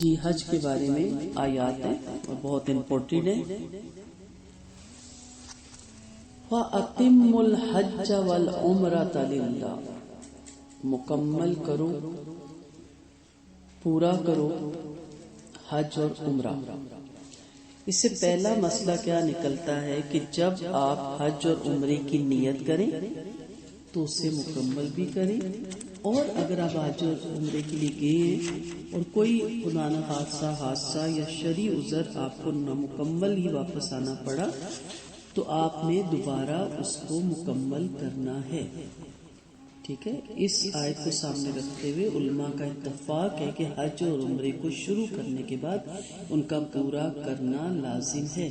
جی حج کے بارے میں آیات ہیں اور بہت امپورٹنٹ ہیں. وَأَتِمُّ الْحَجَّ وَالْعُمْرَةَ لِلَّهِ، مکمل کرو، پورا کرو حج اور عمرہ. اس سے پہلا مسئلہ کیا نکلتا ہے کہ جب آپ حج اور عمرے کی نیت کریں تو اسے مکمل بھی کریں، اور اگر آپ حج اور عمرے کے لیے گئے ہیں اور کوئی خدا نہ حادثہ یا شرعی عذر آپ کو نامکمل ہی واپس آنا پڑا تو آپ نے دوبارہ اس کو مکمل کرنا ہے. ٹھیک ہے. اس آیت کو سامنے رکھتے ہوئے علماء کا اتفاق ہے کہ حج اور عمرے کو شروع کرنے کے بعد ان کا پورا کرنا لازم ہے.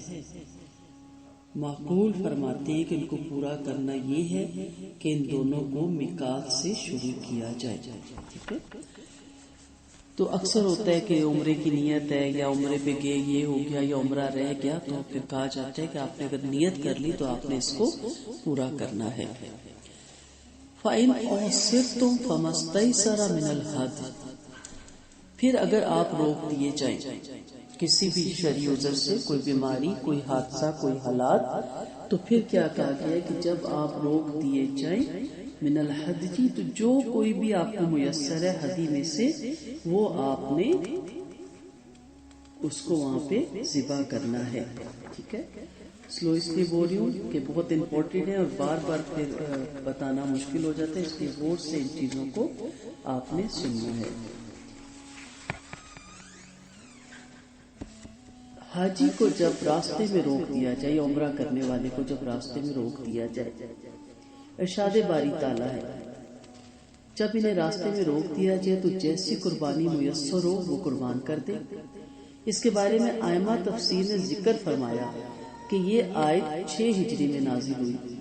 معقول فرماتے ہیں کہ ان کو پورا کرنا یہ ہے کہ ان دونوں کو میقات سے شروع کیا جائے. ٹھیک ہے. تو اکثر ہوتا ہے کہ عمرے کی نیت ہے یا عمرے پہ گئے یہ ہو گیا یا عمرہ رہ گیا تو پھر کہا جاتا ہے کہ آپ نے اگر نیت کر لی تو آپ نے اس کو پورا کرنا ہے. فَإِنْ أُحْصِرْتُمْ فَمَا اسْتَيْسَرَ مِنَ الْهَدْيِ، پھر اگر آپ روک دیے جائیں کسی بھی شرعی عذر سے، کوئی بیماری، کوئی حادثہ، کوئی حالات، تو پھر کیا کہا گیا ہے کہ جب آپ روک دیے جائیں من الحدی، تو جو کوئی بھی آپ کو میسر ہے ہدی میں سے وہ آپ نے اس کو وہاں پہ ذبح کرنا ہے. ٹھیک ہے. سلو اس لیے بول رہی ہوں کہ بہت امپورٹنٹ ہے اور بار بار پھر بتانا مشکل ہو جاتا ہے، اس لیے غور سے ان چیزوں کو آپ نے سننا ہے. حاجی کو جب راستے میں روک دیا جائے یا عمرہ کرنے والے کو جب راستے میں روک دیا جائے، ارشاد باری تعالیٰ ہے جب انہیں راستے میں روک دیا جائے تو جیسی قربانی میسر ہو وہ قربان کر دے. اس کے بارے میں ائمہ تفسیر نے ذکر فرمایا کہ یہ آیت 6 ہجری میں نازل ہوئی،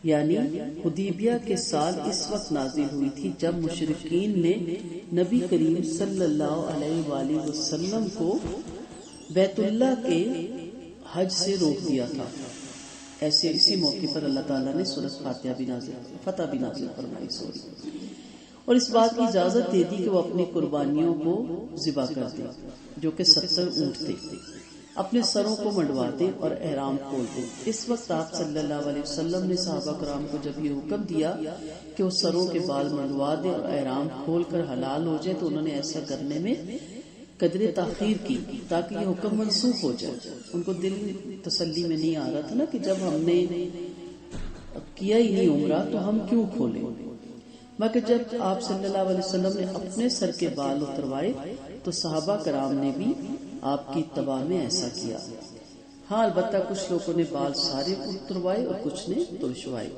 یعنی حدیبیہ کے سال اس وقت نازل ہوئی تھی جب مشرکین نے نبی کریم صلی اللہ علیہ وآلہ وسلم کو بیت اللہ کے حج سے روک دیا تھا. ایسے اسی موقع پر اللہ تعالیٰ نے سورۃ فتح بھی نازل فرمائی اور اس بات کی اجازت دے دی کہ وہ اپنی قربانیوں کو ذبح کر دیں جو کہ 70 اونٹ تھے، اپنے سروں کو منڈوا دیں اور احرام کھول دیں. اس وقت آپ صلی اللہ علیہ وسلم نے صحابہ کرام کو جب یہ حکم دیا کہ وہ سروں کے بال منڈوا دیں اور احرام کھول کر حلال ہو جائے تو انہوں نے ایسا کرنے میں قدر تاخیر کی تاکہ یہ حکم منسوخ ہو جائے. ان کو دل تسلی میں نہیں آ رہا تھا نا کہ جب ہم نے کیا ہی نہیں عمرہ تو ہم کیوں کھولیں، مگر جب آپ صلی اللہ علیہ وسلم نے اپنے سر کے بال اتروائے تو صحابہ کرام نے بھی آپ کی اتباع میں ایسا کیا. ہاں البتہ کچھ لوگوں نے بال سارے اتروائے اور کچھ نے ترشوائے.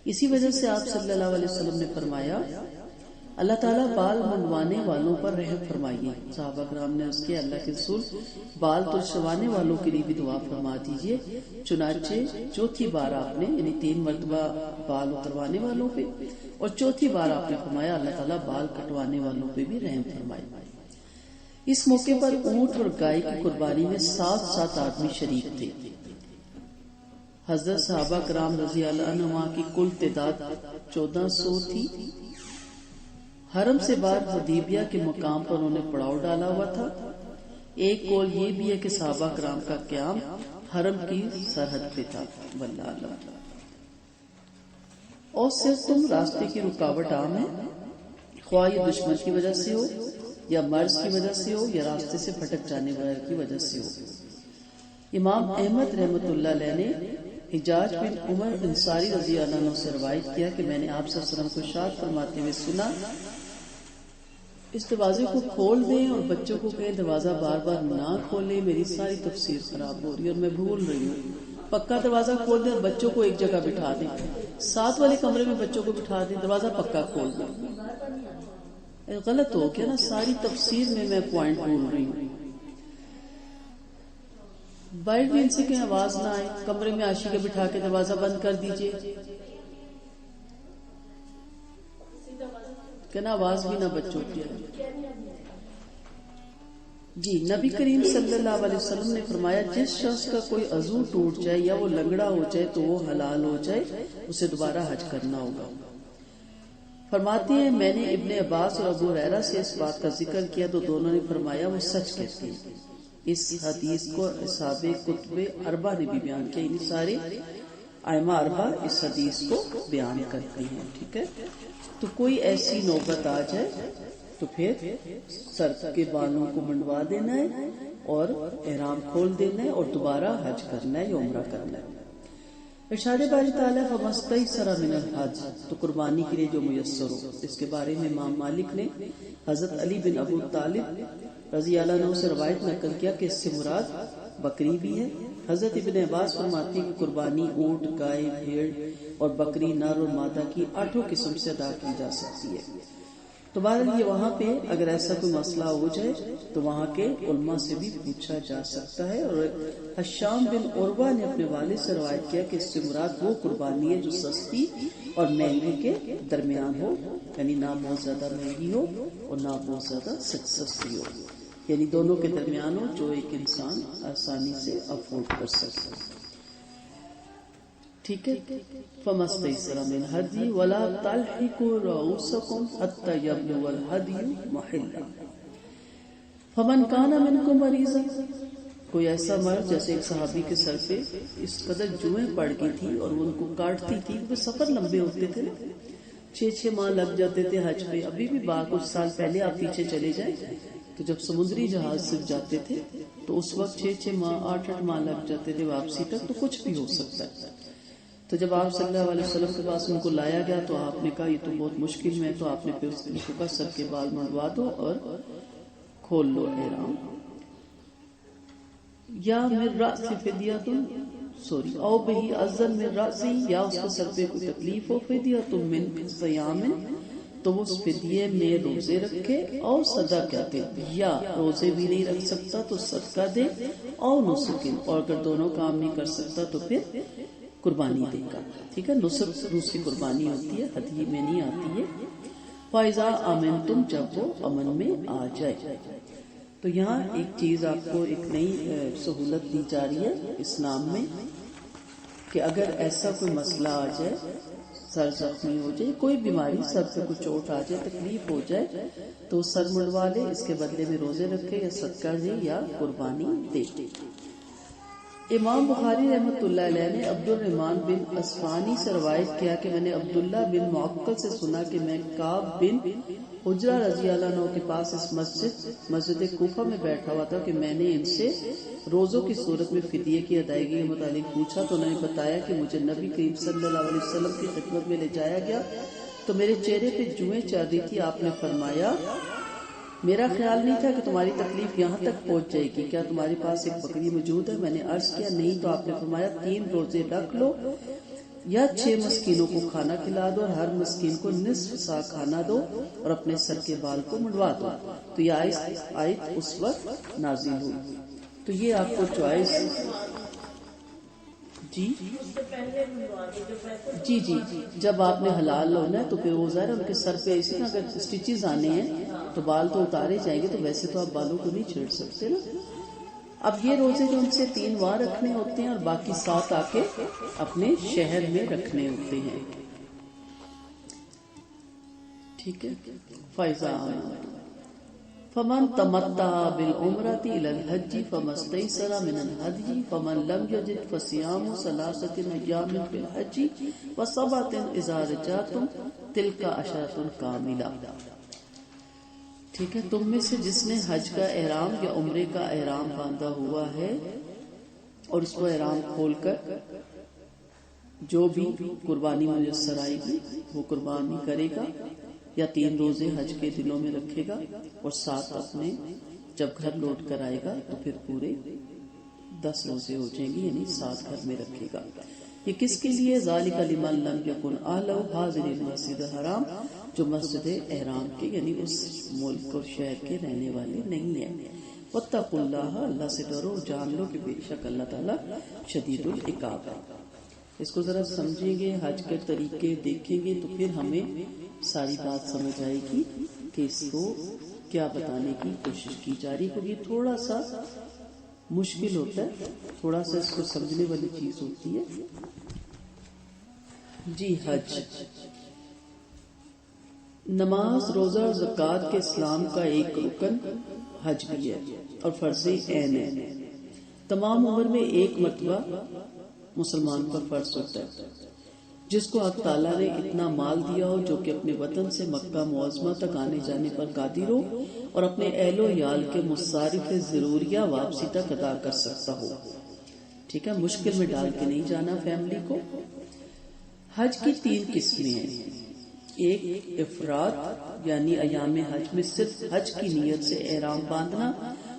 اسی وجہ سے آپ صلی اللہ علیہ وسلم نے فرمایا اللہ تعالیٰ بال منڈوانے والوں پر رحم فرمائیے. صحابہ کرام نے اس کے اللہ کے رسول بال ترشوانے والوں کے لیے بھی دعا فرما دیجئے. چنانچہ چوتھی بار آپ نے یعنی 3 مرتبہ بال اتروانے والوں پہ اور چوتھی بار آپ نے فرمایا اللہ تعالیٰ بال کٹوانے والوں پہ بھی رحم فرمائے. اس موقع پر اونٹ اور گائے کی قربانی میں 7 آدمی شریک تھے. حضرت صحابہ کرام رضی اللہ عنہ کی کل تعداد 1400 تھی. حرم سے باہر حدیبیہ کے مقام پر انہوں نے پڑاؤ ڈالا ہوا تھا. ایک قول یہ بھی ہے کہ صحابہ کرام کا قیام حرم کی سرحد پہ تھا. واللہ اعلم. اور صرف تم راستے کی رکاوٹ عام ہے، خواہ یہ دشمن کی وجہ سے ہو یا مرض کی وجہ سے ہو یا راستے سے بھٹک جانے والے کی وجہ سے ہو. امام احمد رحمۃ اللہ علیہ نے حجاج بن عمر انصاری رضی اللہ عنہ سے روایت کیا کہ میں نے آپ صلی اللہ علیہ وسلم کو ارشاد فرماتے ہوئے سنا اس دروازے کو کھول دیں اور بچوں کو کہیں دروازہ بار بار نہ کھولیں. میری ساری تفسیر خراب ہو رہی ہے اور میں بھول رہی ہوں. پکا دروازہ کھول دیں اور بچوں کو ایک جگہ بٹھا دیں، ساتھ والے کمرے میں بچوں کو بٹھا دیں، دروازہ پکا کھول دیں. غلط ہو گیا نا، ساری تفسیر میں پوائنٹ بھول رہی ہوں. باہر بھی ان سے کہیں آواز نہ آئے، کمرے میں عاشی کے بٹھا کے دروازہ بند کر دیجئے کہ نا آواز بھی نہ بچوں کی آئے. جی نبی کریم صلی اللہ علیہ وسلم نے فرمایا جس شخص کا کوئی عضو ٹوٹ جائے یا وہ لنگڑا ہو جائے تو وہ حلال ہو جائے، اسے دوبارہ حج کرنا ہوگا. فرماتی ہیں میں نے ابن عباس اور ابو ہریرہ سے اس بات کا ذکر کیا تو دونوں نے فرمایا وہ سچ کہتے ہیں. اس حدیث کو اصحاب کتب اربع نے بھی بیان کیا، یعنی سارے ائمہ اربع اس حدیث کو بیان کرتے ہیں. ٹھیک ہے، تو کوئی ایسی نوبت آ جائے تو پھر سر کے بالوں کو منڈوا دینا ہے اور احرام کھول دینا ہے اور دوبارہ حج کرنا ہے یا عمرہ کرنا ہے. ارشاد باری تعالیٰ فَمَسْتَيْسَرَ مِنَ الْحَجِّ، تو قربانی کے لیے جو میسر ہو. اس کے بارے میں امام مالک نے حضرت علی بن ابو طالب رضی اللہ عنہ سے روایت نقل کیا کہ اس سے مراد بکری بھی ہے. حضرت ابن عباس فرماتے ہیں کہ قربانی اونٹ، گائے، بھیڑ اور بکری نر اور مادہ کی 8 قسم سے ادا کی جا سکتی ہے. تو بہرحال یہ وہاں پہ اگر ایسا کوئی مسئلہ ہو جائے تو وہاں کے علماء سے بھی پوچھا جا سکتا ہے. اور حشام بن عروہ نے اپنے والد سے روایت کیا کہ اس سے مراد وہ قربانی ہے جو سستی اور مہنگی کے درمیان ہو، یعنی نہ بہت زیادہ مہنگی ہو اور نہ بہت زیادہ سستی ہو، یعنی دونوں کے درمیان ہو جو ایک انسان آسانی سے افورڈ کر سکتا ہے. ٹھیک ہے، فَمَسْتَيْسَرَ مِنَ الْهَدْيِ وَلَا تَلْحِقُوا رُؤُوسَكُمْ حَتَّى يَبْلُغَ الْهَدْيُ مَحِلَّهُ فَمَنْ كَانَ مِنْكُمْ مَرِيضًا، کوئی ایسا مرد جیسے ایک صحابی کے سر پہ اس قدر جوئیں پڑ گئی تھی اور وہ ان کو کاٹتی تھی کیونکہ سفر لمبے ہوتے تھے، 6 ماہ لگ جاتے تھے حج پہ. ابھی بھی کچھ سال پہلے آپ پیچھے چلے جائیں تو جب سمندری جہاز سے جاتے تھے تو اس وقت 6 ماہ 8 ماہ لگ جاتے تھے واپسی تک، تو کچھ بھی ہو سکتا ہے. تو جب آپ صلی اللہ علیہ وسلم کے پاس ان کو لایا گیا تو آپ نے کہا یہ تو بہت مشکل میں، تو آپ نے پھر اس کو کہا سر کے بال منڈوا دو اور کھول لو احرام. یا من رأس فدیۃ او بہی اذن من رأسی، یا اس کے سر پہ کوئی تکلیف ہو، فدیۃ من صیام، تو وہ اس فدیے میں روزے رکھے، اور صدقہ کہتے یا روزے بھی نہیں رکھ سکتا تو صدقہ دے، اور نسک، اور اگر دونوں کام نہیں کر سکتا تو پھر قربانی دے گا. ٹھیک ہے، نسک دوسری قربانی ہوتی ہے، ہدی میں نہیں آتی ہے. فَإِذَا آمَنْتُمْ، جب وہ امن میں آ جائے. تو یہاں ایک چیز آپ کو ایک نئی سہولت دی جا رہی ہے اسلام میں کہ اگر ایسا کوئی مسئلہ آ جائے، سر زخمی ہو جائے، کوئی بیماری، سر پہ کوئی چوٹ آ جائے، تکلیف ہو جائے، تو سر منڈوا لے، اس کے بدلے میں روزے رکھے یا صدقہ دے یا قربانی دے. امام بخاری رحمۃ اللہ علیہ نے عبد الرحمن بن اصفہانی سے روایت کیا کہ میں نے عبداللہ بن معقل سے سنا کہ میں کعب بن حجرہ رضی اللہ عنہ کے پاس اس مسجد کوفہ میں بیٹھا ہوا تھا کہ میں نے ان سے روزوں کی صورت میں فدیے کی ادائیگی کے متعلق پوچھا تو انہوں نے بتایا کہ مجھے نبی کریم صلی اللہ علیہ وسلم کی خدمت میں لے جایا گیا تو میرے چہرے پہ جوئیں چل رہی تھی. آپ نے فرمایا میرا خیال نہیں تھا کہ تمہاری تکلیف یہاں تک پہنچ جائے گی، کیا تمہارے پاس ایک بکری موجود ہے؟ میں نے عرض کیا نہیں. تو آپ نے فرمایا 3 روزے رکھ لو یا 6 مسکینوں کو کھانا کھلا دو اور ہر مسکین کو نصف سا کھانا دو اور اپنے سر کے بال کو منڈوا دو. تو یہ آیت اس وقت نازل ہوئی. تو یہ آپ کو چوائس جی جب آپ نے حلال ہونا ہے تو پھر وہ ظاہر ان کے سر پہ اسی طرح اگر سٹیچز آنے ہیں تو بال تو اتارے جائیں گے، تو ویسے تو آپ بالوں کو نہیں چھیڑ سکتے نا. اب یہ روزے جو ان سے 3 وہاں رکھنے ہوتے ہیں اور باقی 7 آ کے اپنے شہر میں رکھنے ہوتے ہیں. ٹھیک ہے، فائزہ فمن تمتع بالعمرۃ الی الحج فما استيسر من الهدي فمن لم يجد فصيام 3 ايام في الحج و7 اذا رجعتم تلك 10 كاملة. ٹھیک ہے، تم میں سے جس نے حج کا احرام یا عمرے کا احرام باندھا ہوا ہے اور اس کو احرام کھول کر جو بھی قربانی میسر آئے گی وہ قربانی کرے گا یا 3 روزے حج کے دنوں میں رکھے گا اور 7 اپنے جب گھر لوٹ کر آئے گا تو پھر پورے 10 روزے ہو جائیں گے، یعنی 7 گھر میں رکھے گا. یہ کس کے لیے؟ ذالک لمن لم یکن اہلہ حاضر المسجد الحرام، جو مسجد احرام کے یعنی اس ملک اور شہر کے رہنے والے نہیں ہیں. واتقوا اللہ، اللہ سے ڈرو، جان لو کہ بے شک اللہ تعالیٰ شدید العقاب ہے. اس کو ذرا سمجھیں گے، حج کے طریقے دیکھیں گے تو پھر ہمیں ساری بات سمجھ آئے گی کہ اس کو کیا بتانے کی کوشش کی جا رہی. کیونکہ تھوڑا سا مشکل ہوتا ہے، تھوڑا سا اس کو سمجھنے والی چیز ہوتی ہے. جی حج نماز، روزہ اور زکوٰۃ کے اسلام کا ایک رکن حج بھی ہے اور فرض عین ہے۔ تمام عمر میں ایک مرتبہ مسلمان پر فرض ہوتا ہے۔ جس کو اللہ تعالیٰ نے اتنا مال دیا ہو جو کہ اپنے وطن سے مکہ معظمہ تک آنے جانے پر قادر ہو اور اپنے اہل و عیال کے مصارف ضروریہ واپسی تک ادا کر سکتا ہو، ٹھیک ہے، مشکل میں ڈال کے نہیں جانا فیملی کو۔ حج کی 3 قسمیں ہیں۔ ایک افراد یعنی ایام حج میں صرف حج کی نیت سے احرام باندھنا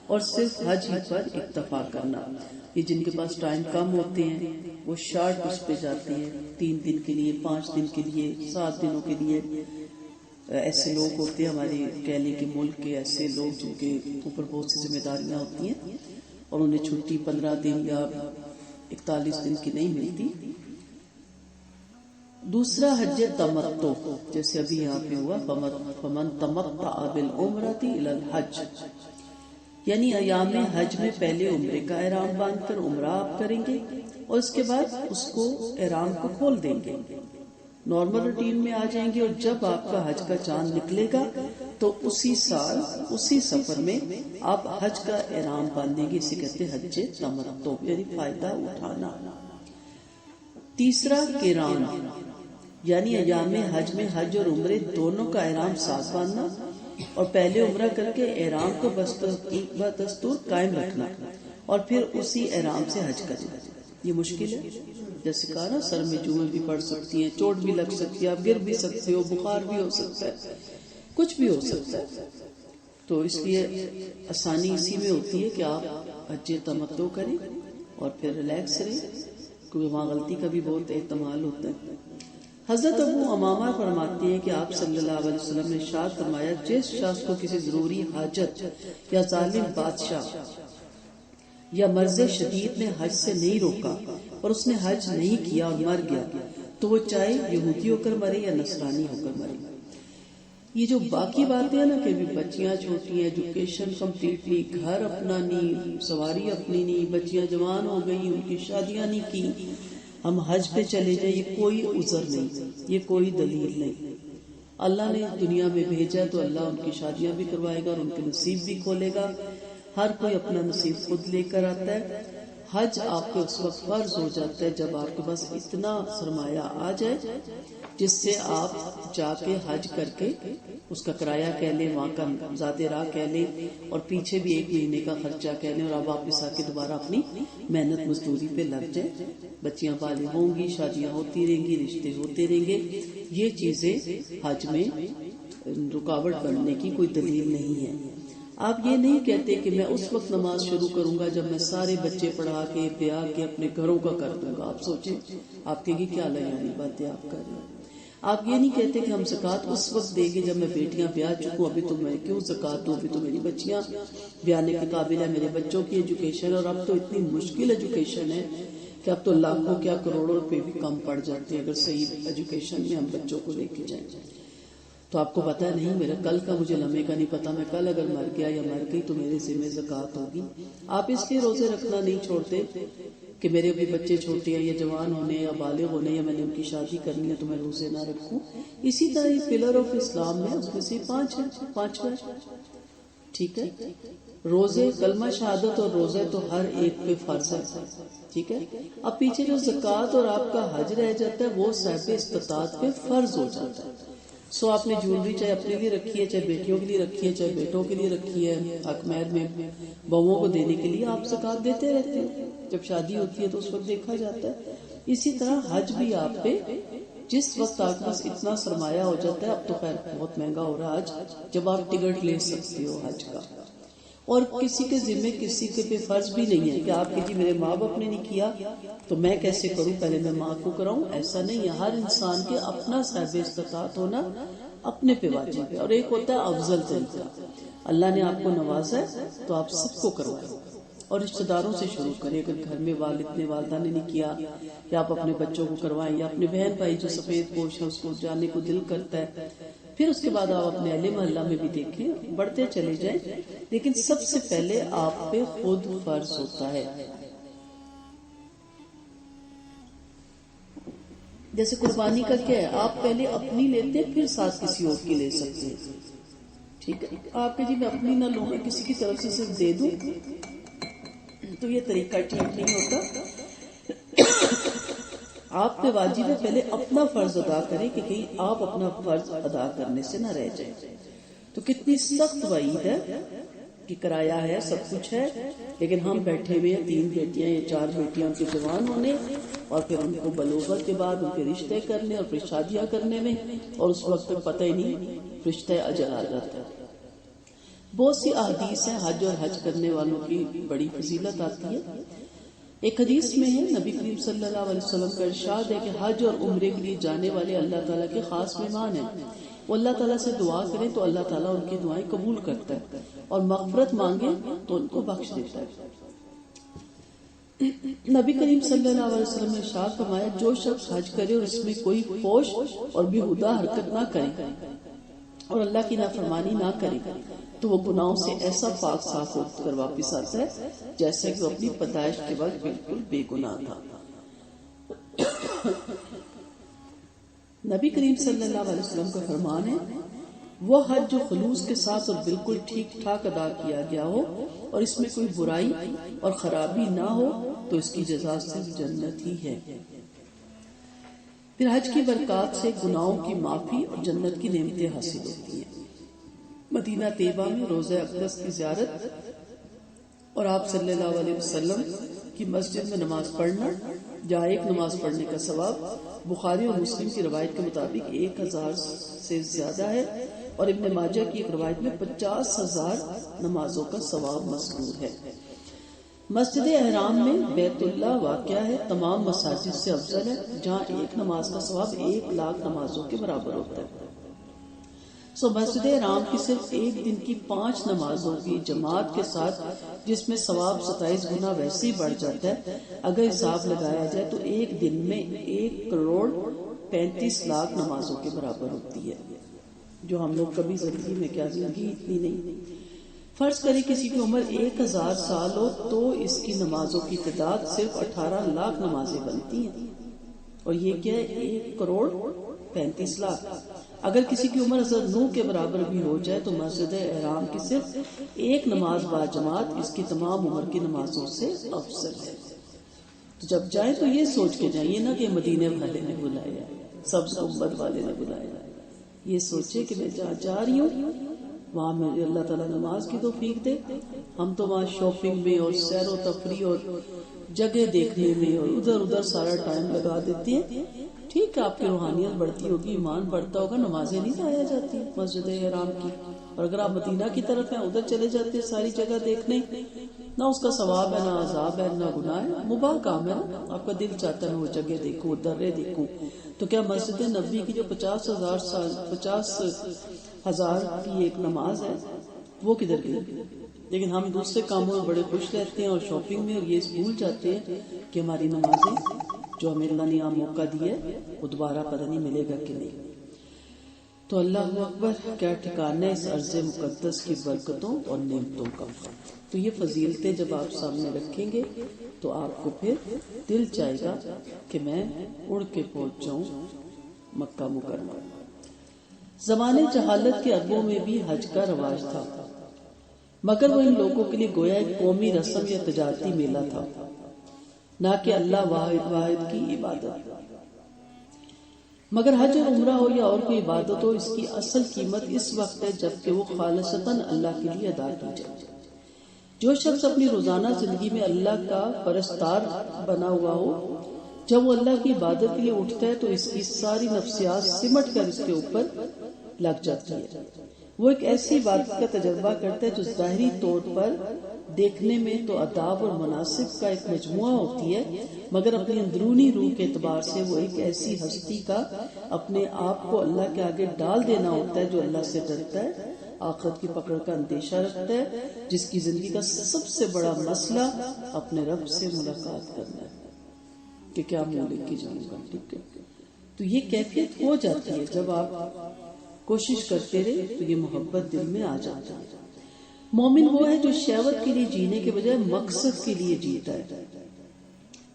اور صرف حج ہی پر اکتفا کرنا۔ یہ جن کے پاس ٹائم کم ہوتے ہیں وہ شارٹ اس پہ جاتے ہیں، 3 دن کے لیے، 5 دن کے لیے، 7 دنوں کے لیے۔ ایسے لوگ ہوتے ہیں ہمارے کہنے کے ملک کے، ایسے لوگ جن کے اوپر بہت سی ذمہ داریاں ہوتی ہیں اور انہیں چھٹی 15 دن یا 41 دن کی نہیں ملتی۔ دوسرا حج تمتع، جیسے ابھی یہاں پہ ہوا فمن تمتع بالعمرۃ الی الحج، یعنی ایام حج میں پہلے عمرے کا احرام باندھ کر عمرہ آپ کریں گے اور اس کے بعد اس کو احرام کو کھول دیں گے، نارمل روٹین میں آ جائیں گے، اور جب آپ کا حج کا چاند نکلے گا تو اسی سال اسی سفر میں آپ حج کا احرام باندھیں گے۔ اسے کہتے ہیں حج تمتع، یعنی فائدہ اٹھانا۔ تیسرا قران، یعنی ایام حج میں حج اور عمرے دونوں کا احرام ساتھ باندھنا اور پہلے عمرہ کر کے احرام کو بدستور قائم رکھنا اور پھر اسی احرام سے حج کرنا۔ یہ مشکل ہے، جیسے کہا نا، سر میں جوئیں بھی پڑ سکتی ہیں، چوٹ بھی لگ سکتی ہے، آپ گر بھی سکتے ہو، بخار بھی ہو سکتا ہے، کچھ بھی ہو سکتا ہے۔ تو اس لیے آسانی اسی میں ہوتی ہے کہ آپ حج تمتع کریں اور پھر ریلیکس رہیں، کیونکہ وہاں غلطی کا بھی بہت احتمال ہوتا ہے۔ حضرت ابو امامہ فرماتے ہیں کہ آپ صلی اللہ علیہ وسلم نے ارشاد فرمایا، جس شخص کو کسی ضروری حاجت یا ظالم بادشاہ یا مرض شدید نے حج سے نہیں روکا اور اس نے حج نہیں کیا اور مر گیا تو وہ چاہے یہودی ہو کر مرے یا نصرانی ہو کر مرے۔ یہ جو باقی باتیں ہیں نا کہ بھی بچیاں چھوٹی ہیں، ایجوکیشن کمپلیٹ نہیں، گھر اپنا نہیں، سواری اپنی نہیں، بچیاں جوان ہو گئی، ان کی شادیاں نہیں کی، ہم حج پہ چلے جائیں، یہ کوئی عذر نہیں، یہ کوئی دلیل نہیں۔ اللہ نے دنیا میں بھیجا تو اللہ ان کی شادیاں بھی کروائے گا اور ان کے نصیب بھی کھولے گا۔ ہر کوئی اپنا نصیب خود لے کر آتا ہے۔ حج آپ کے اس وقت فرض ہو جاتا ہے جب آپ کے پاس اتنا سرمایہ آ جائے جس سے آپ جا کے حج کر کے اس کا کرایہ کہہ لیں، وہاں کا ذات راہ کہہ لیں اور پیچھے بھی 1 مہینے کا خرچہ کہہ لیں، اور آپ واپس آ کے دوبارہ اپنی محنت مزدوری پہ لگ جائیں۔ بچیاں بالغ ہوں گی، شادیاں ہوتی رہیں گی، رشتے ہوتے رہیں گے۔ یہ چیزیں حج میں رکاوٹ بننے کی کوئی دلیل نہیں ہے۔ آپ یہ نہیں کہتے کہ میں اس وقت نماز شروع کروں گا جب میں سارے بچے پڑھا کے بیاہ کے اپنے گھروں کا کر دوں گا۔ آپ سوچیں آپ کے کیا لیانی باتیں آپ کر رہے ہیں۔ آپ یہ نہیں کہتے کہ ہم زکوٰۃ اس وقت دیں گے جب میں بیٹیاں بیاہ چکوں، ابھی تو میں کیوں زکوٰۃ دوں، ابھی تو میری بچیاں بیانے کے قابل ہے، میرے بچوں کی ایجوکیشن، اور اب تو اتنی مشکل ایجوکیشن ہے کہ اب تو لاکھوں کیا کروڑوں روپے بھی کم پڑ جاتے ہیں اگر صحیح ایجوکیشن میں ہم بچوں کو لے کے جائیں۔ تو آپ کو پتا نہیں، میرا کل کا مجھے لمحے کا نہیں پتا، میں کل اگر مر گیا یا مر گئی تو میرے ذمہ زکوٰۃ ہوگی۔ آپ اس لیے روزے رکھنا نہیں چھوڑتے کہ میرے بھی بچے چھوٹے ہیں یا جوان ہونے یا بالغ ہونے یا میں نے ان کی شادی کرنی ہے تو میں روزے نہ رکھوں۔ اسی طرح یہ پلر آف اسلام ہے، اس میں سے 5 ہے، 5واں، ٹھیک ہے۔ روزے، کلمہ شہادت اور روزے تو ہر ایک پہ فرض ہے، ٹھیک ہے۔ اب پیچھے جو زکوٰۃ اور آپ کا حج رہ جاتا ہے وہ صاحب استطاعت پہ فرض ہو جاتا ہے۔ سو آپ نے جیولری چاہے اپنے لیے رکھی ہے، چاہے بیٹیوں کے لیے رکھی ہے، چاہے بیٹوں کے لیے رکھی ہے، حق مہر میں بہوؤں کو دینے کے لیے آپ زکوٰۃ دیتے رہتے ہیں، جب شادی ہوتی ہے تو اس وقت دیکھا جاتا ہے۔ اسی طرح حج بھی آپ پہ جس وقت آپ کے پاس اتنا سرمایہ ہو جاتا ہے، اب تو خیر بہت مہنگا ہو رہا ہے حج، جب آپ ٹکٹ لے سکتے ہو حج کا، اور کسی کے ذمہ کسی کے پہ فرض بھی نہیں ہے کہ آپ کہ جی میرے ماں باپ نے نہیں کیا تو میں کیسے کروں، پہلے میں ماں کو کراؤں، ایسا نہیں ہے۔ ہر انسان کے اپنا صاحب استطاعت ہونا اپنے پہ واجب ہے، اور ایک ہوتا ہے افضل طریقہ، اللہ نے آپ کو نوازا ہے تو آپ سب کو کروائیں اور رشتہ داروں سے شروع کریں۔ اگر گھر میں والد نے والدہ نے نہیں کیا یا آپ اپنے بچوں کو کروائیں یا اپنے بہن بھائی جو سفید پوش ہے اس کو جانے کو دل کرتا ہے، پھر اس کے بعد آپ اپنے اہل محلہ میں بھی دیکھیں، بڑھتے چلے جائیں، لیکن سب سے پہلے آپ پہ خود فرض ہوتا ہے۔ جیسے قربانی کا کیا ہے، آپ پہلے اپنی لیتے پھر ساتھ کسی اور کی لے سکتے ہیں، ٹھیک ہے. آپ کے جی میں اپنی نہ لوں، میں کسی کی طرف سے صرف دے دوں، تو یہ طریقہ ٹھیک نہیں ہوتا. آپ پہ واجب ہے پہلے اپنا فرض ادا کریں کہ کہیں آپ اپنا فرض ادا کرنے سے نہ رہ جائیں. تو کتنی سخت وعید ہے کہ کرایہ ہے، سب کچھ ہے، لیکن ہم بیٹھے ہوئے ہیں 3 بیٹیاں یا 4 بیٹیاں ان کے جوان ہونے، اور پھر ان کو بلوغت کے بعد ان کے رشتے کرنے اور پھر شادیاں کرنے میں، اور اس وقت تک پتہ ہی نہیں رشتہ اجل آ جاتا ہے. بہت سی احادیث ہیں حج اور حج کرنے والوں کی بڑی فضیلت آتی ہے. ایک حدیث میں ہے نبی کریم صلی اللہ علیہ وسلم کا ارشاد ہے کہ حج اور عمرے کے لیے جانے والے اللہ تعالیٰ کے خاص مہمان ہیں. وہ اللہ تعالیٰ سے دعا کریں تو اللہ تعالیٰ ان کی دعائیں قبول کرتا ہے، اور مغفرت مانگے تو ان کو بخش دیتا ہے. نبی کریم صلی اللہ علیہ وسلم نے ارشاد فرمایا، جو شخص حج کرے اور اس میں کوئی فوش اور بیہودہ حرکت نہ کرے اور اللہ کی نافرمانی نہ کرے تو وہ گناہوں سے ایسا پاک صاف ہو کر واپس آتا ہے جیسے کہ وہ اپنی پیدائش کے وقت بالکل بے گناہ تھا. نبی کریم صلی اللہ علیہ وسلم کا فرمان ہے، وہ حج جو خلوص کے ساتھ اور بالکل ٹھیک ٹھاک ادا کیا گیا ہو اور اس میں کوئی برائی اور خرابی نہ ہو تو اس کی جزا صرف جنت ہی ہے. پھر حج کی برکات سے گناہوں کی معافی اور جنت کی نعمتیں حاصل ہوتی ہیں. مدینہ طیبہ میں روضہ اقدس کی زیارت اور آپ صلی اللہ علیہ وسلم کی مسجد میں نماز پڑھنا، جہاں ایک نماز پڑھنے کا ثواب بخاری اور مسلم کی روایت کے مطابق 1000 سے زیادہ ہے، اور ابن ماجہ کی ایک روایت میں 50,000 نمازوں کا ثواب مذکور ہے. مسجد احرام میں بیت اللہ واقع ہے، تمام مساجد سے افضل ہے، جہاں ایک نماز کا ثواب 1,00,000 نمازوں کے برابر ہوتا ہے. مسجد احرام کی صرف ایک دن کی 5 نمازوں کی جماعت کے ساتھ جس میں ثواب 27 گنا ویسے ہی بڑھ جاتا ہے، اگر حساب لگایا جائے تو ایک دن میں 1,35,00,000 نمازوں کے برابر ہوتی ہے، جو ہم لوگ کبھی زندگی میں کیا زندگی اتنی نہیں. فرض کریں کسی کی عمر 1000 سال ہو تو اس کی نمازوں کی تعداد صرف 18,00,000 نمازیں بنتی ہیں، اور یہ کیا ہے 1,35,00,000. اگر کسی کی عمر حضرت نوح کے برابر بھی ہو جائے تو مسجد احرام کی صرف ایک نماز با جماعت اس کی تمام عمر کی نمازوں سے افضل ہے. تو جب جائیں تو یہ سوچ کے جائیے نا کہ مدینے والے نے بلایا، سب امت والے نے بلایا. یہ سوچے کہ میں جہاں جا رہی ہوں وہاں مجھے اللہ تعالیٰ نماز کی توفیق دے. ہم تو وہاں شاپنگ میں اور سیر و تفریح اور جگہ دیکھنے میں اور ادھر ادھر سارا ٹائم لگا دیتے ہیں. ٹھیک ہے، آپ کی روحانیت بڑھتی ہوگی، ایمان بڑھتا ہوگا، نمازیں نہیں ضائع جاتی مسجد احرام کی. اور اگر آپ مدینہ کی طرف ہیں ادھر چلے جاتے ہیں ساری جگہ دیکھنے، نہ اس کا ثواب ہے، نہ عذاب ہے، نہ گناہ ہے، مباح کام ہے نا. آپ کا دل چاہتا ہے میں وہ جگہ دیکھوں، درے دیکھوں. تو کیا مسجد نبوی کی جو 50,000 کی ایک نماز ہے وہ کدھر گئی؟ لیکن ہم دوسرے کاموں میں بڑے خوش رہتے ہیں اور شاپنگ میں، اور یہ بھول جاتے ہیں کہ ہماری نمازیں جو ہمیں اللہ نے یہاں موقع دیا ہے وہ دوبارہ پتہ نہیں ملے گا کہ نہیں. تو اللہ اکبر، کیا ٹھکانہ ہے اس عرض مقدس کی برکتوں اور نعمتوں کا. تو یہ فضیلتیں جب آپ سامنے رکھیں گے تو آپ کو پھر دل چاہے گا کہ میں اڑ کے پہنچ جاؤں مکہ مکرمہ. زمانے جہالت کے عربوں میں بھی حج کا رواج تھا، مگر وہ ان لوگوں کے لیے گویا ایک قومی رسم یا تجارتی میلہ تھا، نہ کہ اللہ واحد کی عبادت. مگر حج اور عمرہ ہو یا اور کوئی عبادت ہو، اس کی اصل قیمت اس وقت ہے جبکہ وہ خالصتاً اللہ کے لیے ادا کی جائے. جو شخص اپنی روزانہ زندگی میں اللہ کا پرستار بنا ہوا ہو، جب وہ اللہ کی عبادت کے لیے اٹھتا ہے تو اس کی ساری نفسیات سمٹ کر اس کے اوپر لگ جاتی ہے. وہ ایک ایسی عبادت کا تجربہ کرتا ہے جو ظاہری طور پر دیکھنے میں تو آداب اور مناسب کا ایک مجموعہ ہوتی ہے، مگر اپنی اندرونی روح کے اعتبار سے وہ ایک ایسی ہستی کا اپنے آپ کو اللہ کے آگے ڈال دینا ہوتا ہے جو اللہ سے ڈرتا ہے، آخرت کی پکڑ کا اندیشہ رکھتا ہے، جس کی زندگی کا سب سے بڑا مسئلہ اپنے رب سے ملاقات کرنا ہے کہ کیا منہ لے کے جاؤں گا. ٹھیک ہے، تو یہ کیفیت ہو جاتی ہے جب آپ کوشش کرتے رہے تو یہ محبت دل میں آ جاتا ہے. مومن وہ ہے جو شہوت کے لیے جینے کے بجائے مقصد کے لیے جیتا ہے.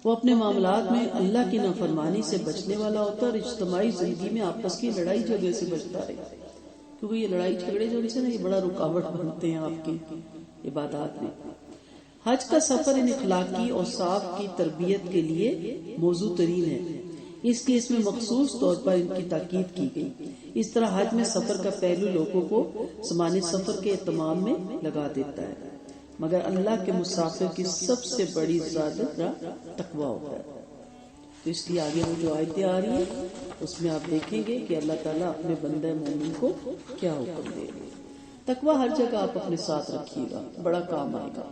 وہ اپنے معاملات میں اللہ کی نافرمانی سے بچنے والا ہوتا ہے اور اجتماعی زندگی میں آپس کی لڑائی جھگڑے سے بچتا رہے، کیونکہ یہ لڑائی جھگڑے جو سے نا یہ بڑا رکاوٹ بنتے ہیں آپ کی عبادات میں۔ حج کا سفر ان اخلاقی اور صاف کی تربیت کے لیے موضوع ترین ہے، اس لیے اس میں مخصوص طور پر ان کی تاکید کی گئی۔ اس طرح حج میں سفر کا پہلو لوگوں کو سامان سفر کے اہتمام میں لگا دیتا ہے، مگر اللہ کے مسافر کی سب سے بڑی زیادت تقویٰ ہوتا ہے۔ تو اس لیے آگے وہ جو آیتیں آ رہی ہیں اس میں آپ دیکھیں گے کہ اللہ تعالیٰ اپنے بندہ مومن کو کیا حکم دے گا۔ تقویٰ ہر جگہ آپ اپنے ساتھ رکھیے گا، بڑا کام آئے گا۔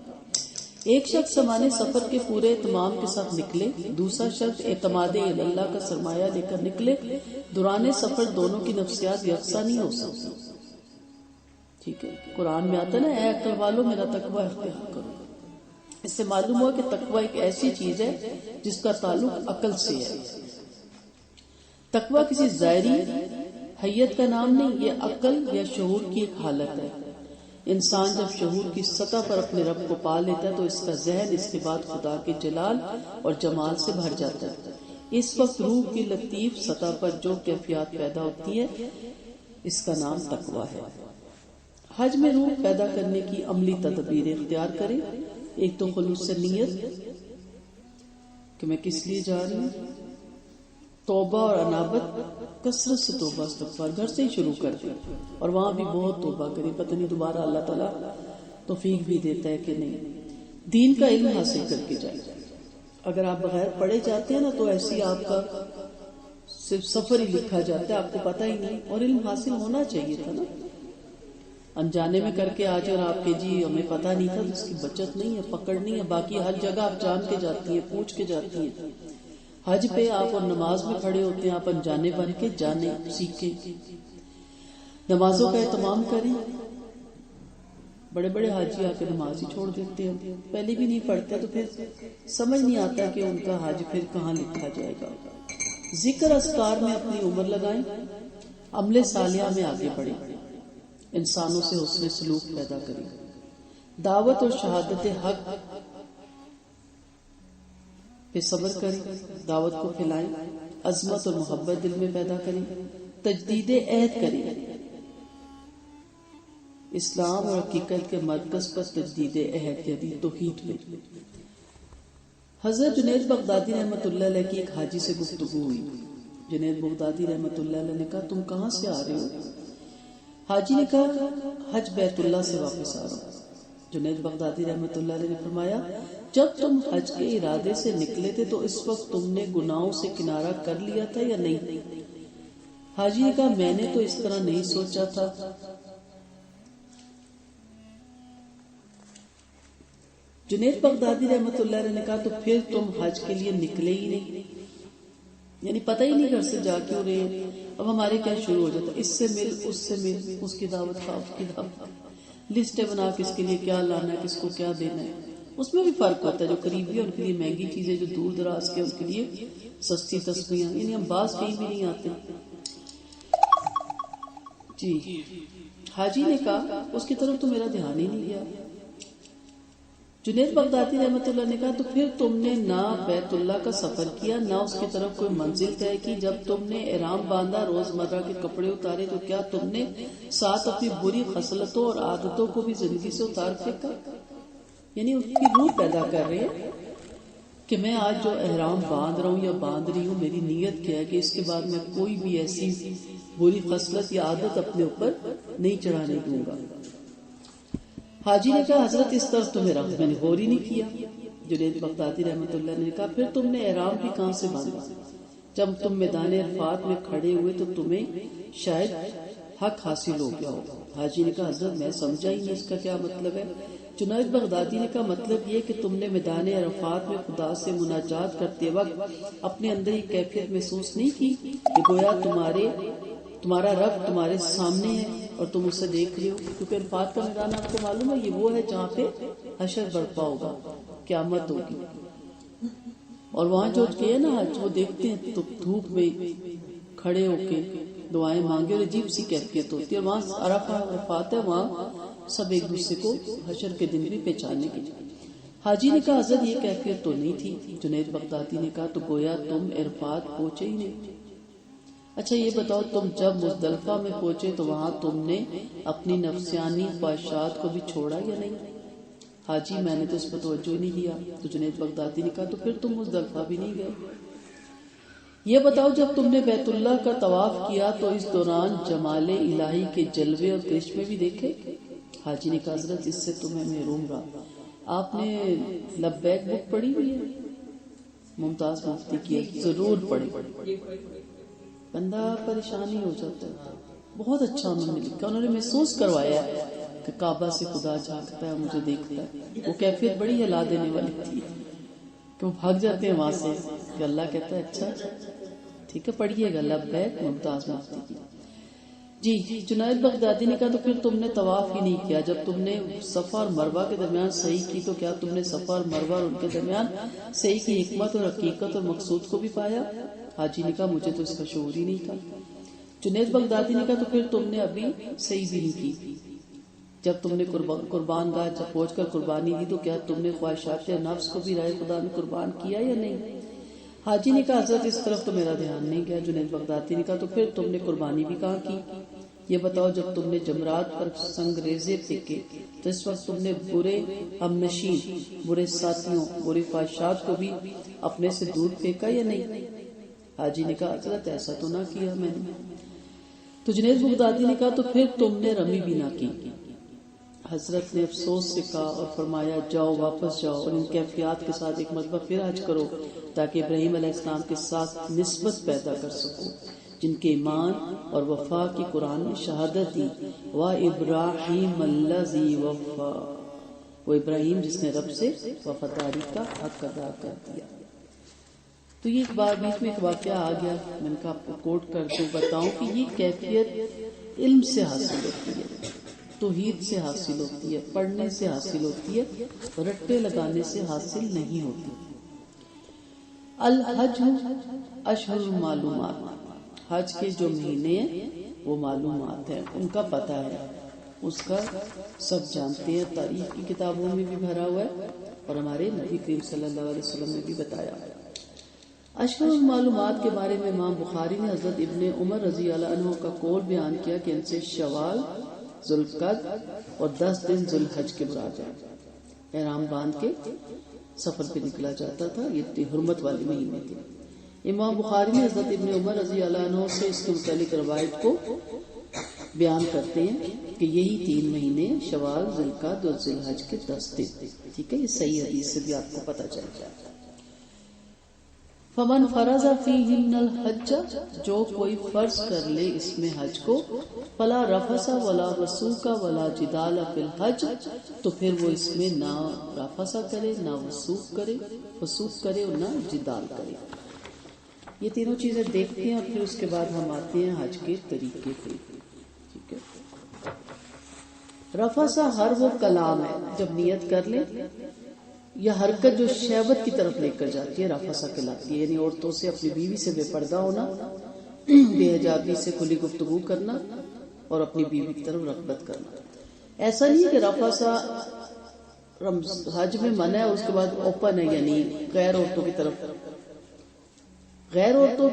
ایک شخص سامان سفر کے پورے اہتمام کے ساتھ نکلے، دوسرا شخص اعتماد اللہ کا سرمایہ لے کر نکلے، دوران سفر دونوں کی نفسیات یکساں نہیں ہو سکتی۔ ٹھیک ہے، قرآن میں آتا ہے نا، اے عقل والو میرا تقویٰ اختیار کرو۔ اس سے معلوم ہوا کہ تقویٰ ایک ایسی چیز ہے جس کا تعلق عقل سے ہے۔ تقویٰ کسی ظاہری حیت کا نام نہیں، یہ عقل یا شعور کی ایک حالت ہے۔ انسان جب شعور کی سطح پر اپنے رب کو پا لیتا ہے تو اس کا ذہن اس کے بعد خدا کے جلال اور جمال سے بھر جاتا ہے۔ اس وقت روح کی لطیف سطح پر جو کیفیات پیدا ہوتی ہے اس کا نام تقویٰ ہے۔ حج میں روح پیدا کرنے کی عملی تدبیر اختیار کریں۔ ایک تو خلوص سے نیت کہ میں کس لیے جا رہی ہوں، توبہ اور انابت، کثرت سے توبہ استغفار گھر سے ہی شروع کر دیں اور وہاں بھی بہت توبہ کریں، پتہ نہیں دوبارہ اللہ تعالیٰ توفیق بھی دیتا ہے کہ نہیں۔ دین کا علم حاصل کر کے جائیں۔ اگر آپ بغیر پڑھے جاتے ہیں نا تو ایسی آپ کا صرف سفر ہی لکھا جاتا ہے، آپ کو پتہ ہی نہیں، اور علم حاصل ہونا چاہیے تھا نا۔ انجانے میں کر کے آج اور آپ کے جی ہمیں پتہ نہیں تھا، اس کی بچت نہیں ہے، پکڑ نہیں ہے۔ باقی ہر جگہ آپ جان کے جاتی ہیں، پوچھ کے جاتی ہیں۔ حج پہ آپ اور نماز میں کھڑے ہوتے ہیں، آپ انجانے بن کے جانے سیکھیں، نمازوں کا اہتمام کریں۔ بڑے بڑے حاجی آ کے نماز ہی چھوڑ دیتے ہیں، پہلے بھی نہیں پڑھتے تو پھر سمجھ نہیں آتا کہ ان کا حج پھر کہاں لکھا جائے گا۔ ذکر اذکار میں اپنی عمر لگائیں، عمل صالحہ میں آگے بڑھیں، انسانوں سے حسن سلوک پیدا کریں، دعوت اور شہادت حق پہ صبر کریں، دعوت کو پھیلائیں، عظمت اور محبت دل میں پیدا کریں، تجدید عہد کریں، اسلام اور حقیقت کے مرکز پر تجدید عہد یعنی توحید پہ۔ حضرت جنید بغدادی رحمۃ اللہ علیہ کی ایک حاجی سے گفتگو ہوئی۔ جنید بغدادی رحمۃ اللہ علیہ نے کہا تم کہاں سے آ رہے ہو؟ حاجی نے کہا حج بیت اللہ سے واپس آ رہا ہوں۔ جنید بغدادی رحمۃ اللہ علیہ نے فرمایا جب تم حج کے ارادے سے نکلے تھے تو اس وقت تم نے گناہوں سے کنارہ کر لیا تھا یا نہیں؟ حاجی نے کہا میں نے تو اس طرح نہیں سوچا تھا۔ جنید بغدادی رحمۃ اللہ علیہ نے کہا تو پھر تم حج کے لیے نکلے ہی نہیں، یعنی پتہ ہی نہیں گھر سے جا کیوں رہے۔ اب ہمارے کیا شروع ہو جاتا، اس سے مل، اس سے مل، اس کی دعوت کھا، اس کی دعوت، لسٹیں بنا کس کے لیے کیا لانا ہے، کس کو کیا دینا ہے۔ اس میں بھی فرق ہوتا ہے، جو قریبی ان کے لیے مہنگی چیزیں، جو دور دراز کے ان کے لیے سستی تسبیحاں، یعنی ہم باز کہیں بھی نہیں آتے۔ جی حاجی نے کہا اس کی طرف تو میرا دھیان ہی نہیں گیا۔ جنید بغدادی رحمۃ اللہ نے کہا تو پھر تم نے نہ بیت اللہ کا سفر کیا، نہ اس کی طرف کوئی منزل طے کی۔ جب تم نے احرام باندھا، روزمرہ کے کپڑے اتارے، تو کیا تم نے ساتھ اپنی بری خصلتوں اور عادتوں کو بھی زندگی سے اتار پھینکا؟ یعنی اس کی روح پیدا کر رہے ہیں کہ میں آج جو احرام باندھ رہا ہوں یا باندھ رہی ہوں، میری نیت کیا ہے کہ اس کے بعد میں کوئی بھی ایسی بری خصلت یا عادت اپنے اوپر نہیں چڑھانے دوں گا۔ حاجی نے کہا حضرت اس طرف تو میرا میں نے غور ہی نہیں کیا۔ جنید بغدادی رحمۃ اللہ نے کہا پھر تم نے احرام بھی کہاں سے باندھا؟ جب تم میدان عرفات میں کھڑے ہوئے تو تمہیں شاید حق حاصل ہو گیا ہو۔ حاجی نے کہا حضرت میں سمجھا ہی نہیں اس کا کیا مطلب ہے۔ جنید بغدادی نے کہا مطلب یہ کہ تم نے میدان عرفات میں خدا سے مناجات کرتے وقت اپنے اندر یہ کیفیت محسوس نہیں کی کہ گویا تمہارا رب تمہارے سامنے ہے اور تم اسے دیکھ رہے ہو، کیونکہ عرفات کا میدان آپ کو معلوم ہے یہ وہ ہے جہاں پہ حشر برپا ہوگا، قیامت ہوگی، اور وہاں جو گئے نا حج وہ دیکھتے ہیں تو دھوپ میں کھڑے ہو کے دعائیں مانگے اور عجیب سی کیفیت ہوتی ہے۔ وہاں عرفات ہے، وہاں سب ایک دوسرے کو حشر کے دن بھی پہچاننے کے لیے۔ حاجی نے کہا حضرت یہ کیفیت تو نہیں تھی. جنید بغدادی نے کہا تو گویا تم عرفات پہنچے ہی نہیں. اچھا یہ بتاؤ تم جب مزدلفہ میں پہنچے تو وہاں تم نے اپنی نفسیانی خواہشات کو بھی چھوڑا یا نہیں؟ حاجی میں نے تو اس پر توجہ ہی نہیں دیا. تو جنید بغدادی نے کہا تو پھر تم مزدلفہ بھی نہیں گئے. یہ بتاؤ جب تم نے بیت اللہ کا طواف کیا تو اس دوران جمال الہی کے جلوے اور کرشمے بھی دیکھے؟ حاجی نے کہا حضرت اس سے تو میں محروم رہا. آپ نے لبیک بک پڑھی ہوئی ہے؟ ممتاز مفتی کی ضرور پڑھی. بندہ پریشانی ہو جاتا ہے. بہت اچھا انہوں نے لکھا. انہوں نے محسوس کروایا کہ کعبہ سے خدا جھانکتا ہے مجھے دیکھتا ہے. وہ کیفیت بڑی ہلا دینے والی تھی کہ وہ بھاگ جاتے ہیں وہاں سے کہ اللہ کہتا ہے اچھا ٹھیک ہے پڑھیے گا لبیک ممتاز مفتی کی. جی جنید بغدادی نے کہا تو پھر تم نے طواف ہی نہیں کیا. جب تم نے صفا اور مروہ کے درمیان صحیح کی تو کیا تم نے صفا اور مروہ اور ان کے درمیان صحیح کی حکمت اور حقیقت اور مقصود کو بھی پایا؟ حاجی نے کہا مجھے تو اس کا شعور ہی نہیں تھا. جنید بغدادی نے کہا تو پھر تم نے ابھی صحیح بھی نہیں کی. جب تم نے قربان گاہ پہنچ کر قربانی دی تو کیا تم نے خواہشات نفس کو بھی رائے خدا میں قربان کیا یا نہیں؟ حاجی نے کہا حضرت اس طرف تو میرا دھیان نہیں گیا. جنید بغدادی نے کہا تو پھر تم نے قربانی بھی کہاں کی؟ یہ بتاؤ جب تم نے جمرات پر سنگریزے پھینکے تو اس وقت تم نے برے ہمنشین برے ساتھیوں برے خواہشات کو بھی اپنے سے دور پھینکا یا نہیں؟ حاجی نے کہا حضرت ایسا تو نہ کیا میں نے. تو جنید بغدادی نے کہا تو پھر تم نے رمی بھی نہ کی. حضرت نے افسوس سے کہا اور فرمایا جاؤ واپس جاؤ اور ان کیفیات کے ساتھ ایک مرتبہ پھر حج کرو تاکہ ابراہیم علیہ السلام کے ساتھ نسبت پیدا کر سکو جن کے ایمان اور وفا کی قرآن نے شہادت دی. وَإِبْرَاحِيمَ الَّذِي وَفَّى وہ ابراہیم جس نے رب سے وفاداری کا حق ادا کر دیا. تو یہ ایک بار بیچ میں ایک واقعہ آ گیا میں نے کہا آپ کو کوٹ کر دوں بتاؤں کہ یہ کیفیت علم سے حاصل ہوتی ہے توحید سے حاصل ہوتی ہے پڑھنے سے حاصل ہوتی ہے رٹے لگانے سے حاصل نہیں ہوتی. الحج اشہر المعلومات حج کے جو مہینے ہیں وہ معلومات ہیں ان کا پتہ ہے اس کا سب جانتے ہیں. تاریخ کی کتابوں میں بھی بھرا ہوا ہے اور ہمارے نبی کریم صلی اللہ علیہ وسلم نے بھی بتایا. اشہر المعلومات کے بارے میں امام بخاری نے حضرت ابن عمر رضی اللہ عنہ کا قول بیان کیا کہ ان سے شوال ذوالقعدہ اور 10 دن ذوالحج کے مراد ہے. احرام باندھ کے سفر پہ نکلا جاتا تھا. یہ حرمت والے مہینے تھے. امام بخاری نے حضرت ابن عمر رضی اللہ عنہ سے اس کے متعلق روایت کو بیان کرتے ہیں کہ یہی 3 مہینے شوال ذوالقعدہ اور ذوالحج کے 10 دن. ٹھیک ہے یہ صحیح حدیث سے بھی آپ کو پتہ چل جائے. فمن فرض فیہن الحج جو کوئی فرض کر لے اس میں حج کو فلا رفث ولا فسوق ولا جدال فی الحج تو پھر وہ اس میں نہ رفث کرے نہ فسوق کرے اور نہ جدال کرے. یہ تینوں چیزیں دیکھتے ہیں اور پھر اس کے بعد ہم آتے ہیں حج کے طریقے پہ. ٹھیک ہے رفث ہر وہ کلام ہے جب نیت کر لے یا حرکت جو شہوت کی طرف لے کر جاتی ہے رفثہ کہلاتی ہے. یعنی عورتوں سے اپنی بیوی سے بے پردہ ہونا بے حجابی سے کھلی گفتگو کرنا اور اپنی بیوی کی طرف رغبت کرنا. ایسا نہیں کہ رفثہ حج میں منع ہے اس کے بعد اوپن ہے یعنی غیر عورتوں کی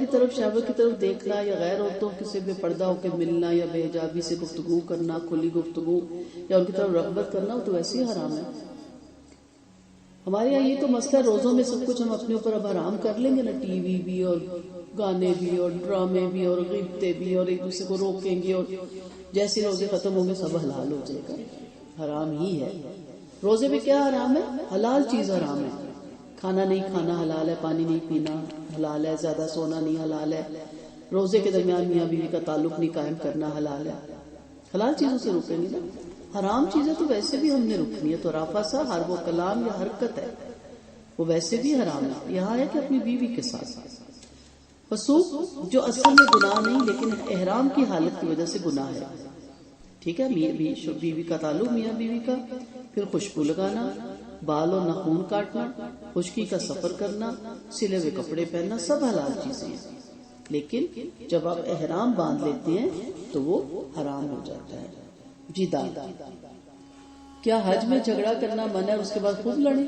طرف شہوت کی طرف دیکھنا یا غیر عورتوں سے بے پردہ ہو کے ملنا یا بے حجابی سے گفتگو کرنا کھلی گفتگو یا ان کی طرف رغبت کرنا تو ویسے ہی حرام ہے. ہمارے یہاں یہ تو مسئلہ روزوں میں سب کچھ ہم اپنے اوپر اب حرام کر لیں گے نا. ٹی وی بھی اور گانے بھی اور ڈرامے بھی اور غیبتیں بھی اور ایک دوسرے کو روکیں گے اور جیسے روزے ختم ہوں گے سب حلال ہو جائے گا. حرام ہی ہے. روزے میں کیا حرام ہے؟ حلال چیز حرام ہے. کھانا نہیں کھانا حلال ہے. پانی نہیں پینا حلال ہے. زیادہ سونا نہیں حلال ہے. روزے کے درمیان میاں بیوی کا تعلق نہیں قائم کرنا حلال ہے. حلال چیزوں سے روکیں گے نا. حرام چیزیں تو ویسے بھی ہم نے رکنی ہے. تو رفث ہر وہ کلام یا حرکت ہے وہ ویسے بھی حرام ہے. یہاں ہے کہ اپنی بیوی کے ساتھ. فسوق جو اصل میں گناہ نہیں لیکن احرام کی حالت کی وجہ سے گناہ ہے. ٹھیک ہے بیوی کا تعلق میاں بیوی کا پھر خوشبو لگانا بال اور ناخن کاٹنا خشکی کا سفر کرنا سلے ہوئے کپڑے پہننا سب حلال چیزیں ہیں. لیکن جب آپ احرام باندھ لیتے ہیں تو وہ حرام ہو جاتا ہے. جی دادا کیا حج میں جھگڑا کرنا منع ہے اس کے بعد خود لڑیں؟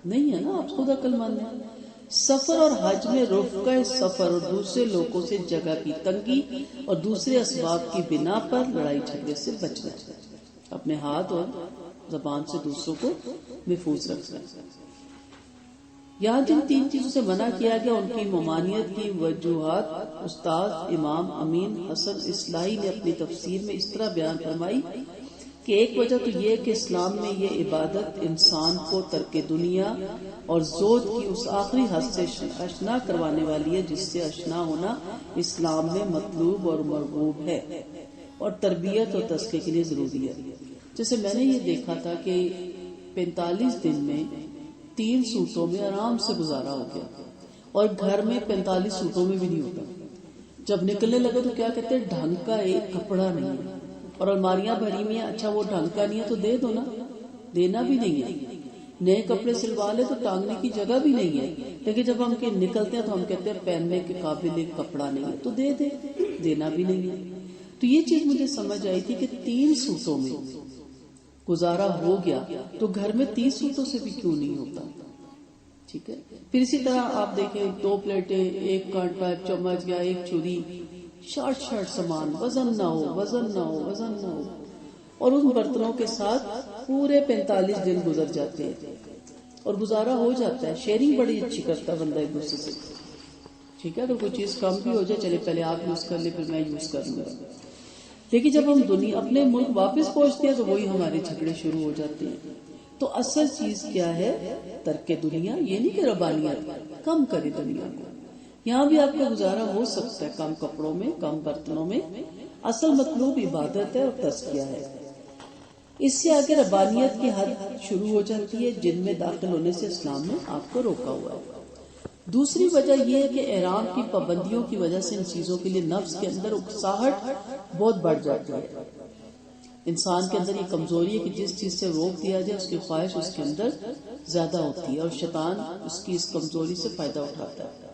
نہیں ہے نا، آپ خود عقل مند ہیں. سفر اور حج میں رفقہ سفر اور دوسرے لوگوں سے جگہ کی تنگی اور دوسرے اسباب کی بنا پر لڑائی جھگڑے سے بچنا، اپنے ہاتھ اور زبان سے دوسروں کو محفوظ رکھنا. یہاں جن 3 چیزوں سے منع کیا گیا ان کی ممانعت کی وجوہات استاد امام امین حسن اصلاحی نے اپنی تفسیر میں اس طرح بیان فرمائی کہ ایک وجہ تو یہ کہ اسلام میں یہ عبادت انسان کو ترک دنیا اور زوج کی اس آخری حد سے اشنا کروانے والی ہے جس سے اشنا ہونا اسلام میں مطلوب اور مرغوب ہے اور تربیت اور تزکیے کے لیے ضروری ہے. جیسے میں نے یہ دیکھا تھا کہ 45 دن میں 3 سوٹوں میں آرام سے گزارا ہو گیا اور گھر میں 45 سوٹوں میں بھی نہیں ہوتا. جب نکلنے لگے تو کیا کہتے ہیں ڈھنگ کا ایک کپڑا نہیں ہے اور الماریاں بھری ہوئی ہیں. اچھا وہ ڈھنگ کا نہیں ہے تو دے دو نا، دینا بھی نہیں ہے. نئے کپڑے سلوا لے تو ٹانگنے کی جگہ بھی نہیں ہے، لیکن جب ہم نکلتے ہیں تو ہم کہتے ہیں پہننے کے قابل کپڑا نہیں ہے تو دے دے، دینا بھی نہیں ہے. تو یہ چیز مجھے سمجھ آئی تھی کہ 3 سوٹوں میں گزارا ہو گیا تو گھر میں 30 سوٹوں سے بھی کیوں نہیں ہوتا. ٹھیک ہے. پھر اسی طرح آپ دیکھیں 2 پلیٹیں، 1 کانٹا، 1 چمچ یا 1 چھری، شارٹ سامان، وزن نہ ہو اور ان برتنوں کے ساتھ پورے 45 دن گزر جاتے ہیں اور گزارا ہو جاتا ہے. شیئرنگ بڑی اچھی کرتا ہے بندہ ایک دوسرے سے. ٹھیک ہے. اگر کوئی چیز کم بھی ہو جائے چلے پہلے آپ یوز کر لیں پھر میں یوز کر لوں گا. لیکن جب ہم اپنے ملک واپس پہنچتے ہیں تو وہی ہمارے جھگڑے شروع ہو جاتے ہیں. تو اصل چیز کیا ہے؟ ترک دنیا. یہ نہیں کہ ربانیت، کم کرے دنیا کو. یہاں بھی آپ کا گزارا ہو سکتا ہے کم کپڑوں میں، کم برتنوں میں. اصل مطلوب عبادت ہے اور تزکیہ ہے. اس سے آگے ربانیت کی حد شروع ہو جاتی ہے جن میں داخل ہونے سے اسلام نے آپ کو روکا ہوا ہے. دوسری وجہ یہ ہے کہ احرام کی پابندیوں کی وجہ سے ان چیزوں کے لیے نفس کے اندر اکساہٹ بہت بڑھ جاتی ہے. انسان کے اندر یہ کمزوری ہے کہ جس چیز سے روک دیا جائے اس کی خواہش اس کے اندر زیادہ ہوتی ہے اور شیطان اس کی اس کمزوری سے فائدہ اٹھاتا ہے.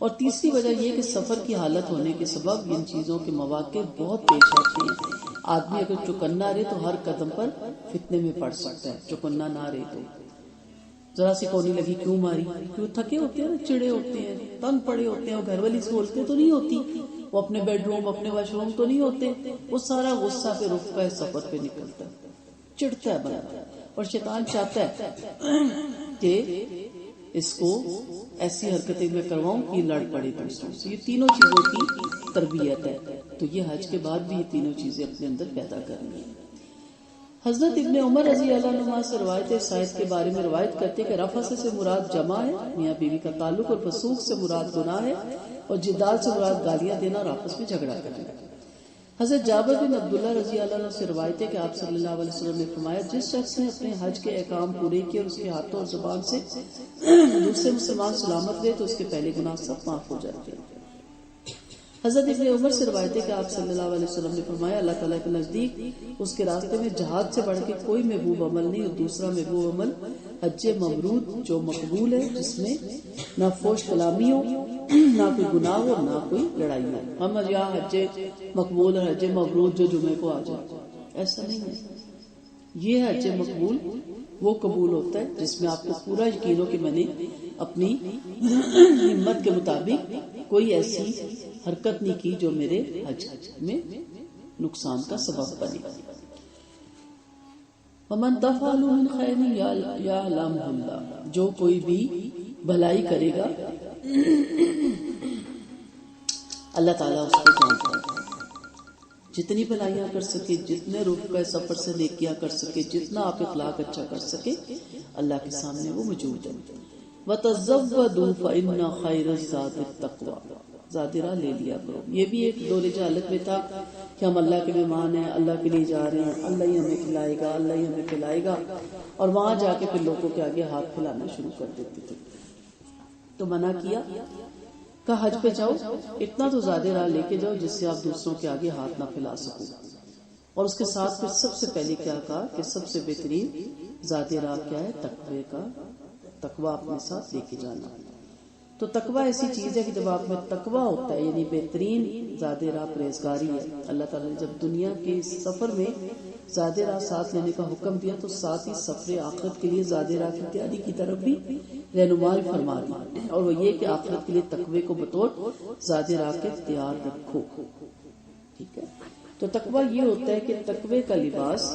اور تیسری وجہ یہ کہ سفر کی حالت ہونے کے سبب ان چیزوں کے مواقع بہت پیش آتے ہیں. آدمی اگر چوکنا رہے تو ہر قدم پر فتنے میں پڑ سکتا ہے. چوکنا نہ رہے تو ذرا سی کونی لگی کیوں ماری، کیوں تھکے ہوتے ہیں، چڑے ہوتے ہیں، تنگ پڑے ہوتے ہیں. وہ گھر والی سہولتیں تو نہیں ہوتی، وہ اپنے بیڈ روم اپنے واش روم تو نہیں ہوتے. وہ سارا غصہ پہ رفقہ سفر پہ نکلتا ہے، چڑھتا ہے بناتا ہے. اور شیطان چاہتا ہے کہ اس کو ایسی حرکتیں میں کرواؤں کہ لڑ پڑے دوسروں سے. یہ تینوں چیزوں کی تربیت ہے. تو یہ حج کے بعد بھی یہ تینوں چیزیں اپنے اندر پیدا کرنی ہیں. حضرت ابن عمر رضی اللہ عنہ سے روایت سائد کے بارے میں روایت کرتے کہ رفث سے مراد جمع ہے، میاں بیوی کا تعلق، اور فسوق سے مراد گناہ ہے، اور جدال سے مراد گالیاں دینا اور آپس میں جھگڑا کرنا. حضرت جابر بن عبداللہ رضی اللہ عنہ سے روایت ہے کہ آپ صلی اللہ علیہ وسلم نے فرمایا جس شخص نے اپنے حج کے احکام پورے کیے اور اس کے ہاتھوں اور زبان سے دوسرے مسلمان سلامت رہے تو اس کے پہلے گناہ سب معاف ہو جاتے ہیں. حضرت ابن عمر سے روایت ہے کہ آپ صلی اللہ علیہ وسلم نے فرمایا اللہ تعالیٰ کے نزدیک اس کے راستے میں جہاد سے بڑھ کے کوئی محبوب عمل نہیں، اور دوسرا محبوب عمل حج مبرور جو مقبول ہے جس میں نہ فوش کلامی ہو، نہ کوئی گناہ ہو، نہ کوئی لڑائی ہو. ہم یہاں حج مقبول اور حج مبرور جو جمعے کو آ جائے، ایسا نہیں ہے. یہ حج مقبول وہ قبول ہوتا ہے جس میں آپ کو پورا یقین ہو کہ میں نے اپنی ہمت کے مطابق کوئی ایسی حرکت نہیں کی جو میرے حج میں نقصان کا سبب بنے. ومن تفعل من خیر یعلمہ اللہ، جو کوئی بھی بھلائی کرے گا اللہ تعالیٰ اس کو جانتا ہے. جتنی بھلائیاں کر سکے، جتنے رفقہ سفر سے نیکیاں کر سکے، جتنا آپ اخلاق اچھا کر سکے، اللہ کے سامنے وہ موجود ہے. وَتَزَوَّدُوا فَإِنَّ خَيْرَ الزَّادِ التَّقْوَىٰ، زادرہ لے لیا کرو. یہ بھی ایک دور جہالت میں تھا کہ ہم اللہ کے مہمان ہیں، اللہ کے لیے جا رہے ہیں، اللہ ہی ہمیں کھلائے گا، اللہ ہی ہمیں پلائے گا، اور وہاں جا کے پھر لوگوں کے آگے ہاتھ پھیلانا شروع کر دیتے تھے. تو منع کیا کہ حج پہ جاؤ اتنا تو زیادہ راہ لے کے جاؤ جس سے آپ دوسروں کے آگے ہاتھ نہ پھیلا سکو. اور اس کے ساتھ پھر سب سے پہلے کیا کہا کہ سب سے بہترین زیادہ راہ کیا ہے؟ تقوی کا، تقوی اپنے ساتھ لے کے جانا. تو تقوی ایسی چیز ہے کہ جب آپ میں تقوی ہوتا ہے یعنی بہترین زیادہ راہ پرہیزگاری ہے. اللہ تعالیٰ نے جب دنیا کے سفر میں زاد راہ ساتھ لینے کا حکم دیا تو ساتھ ہی سفر آخرت کے لیے زاد راہ کی تیاری کی طرف بھی رہنمائی فرما دی، اور وہ یہ کہ آخرت کے لیے تقوی کو بطور زاد راہ کے تیار رکھو. ٹھیک ہے، تو تقوی یہ ہوتا ہے کہ تقوی کا لباس،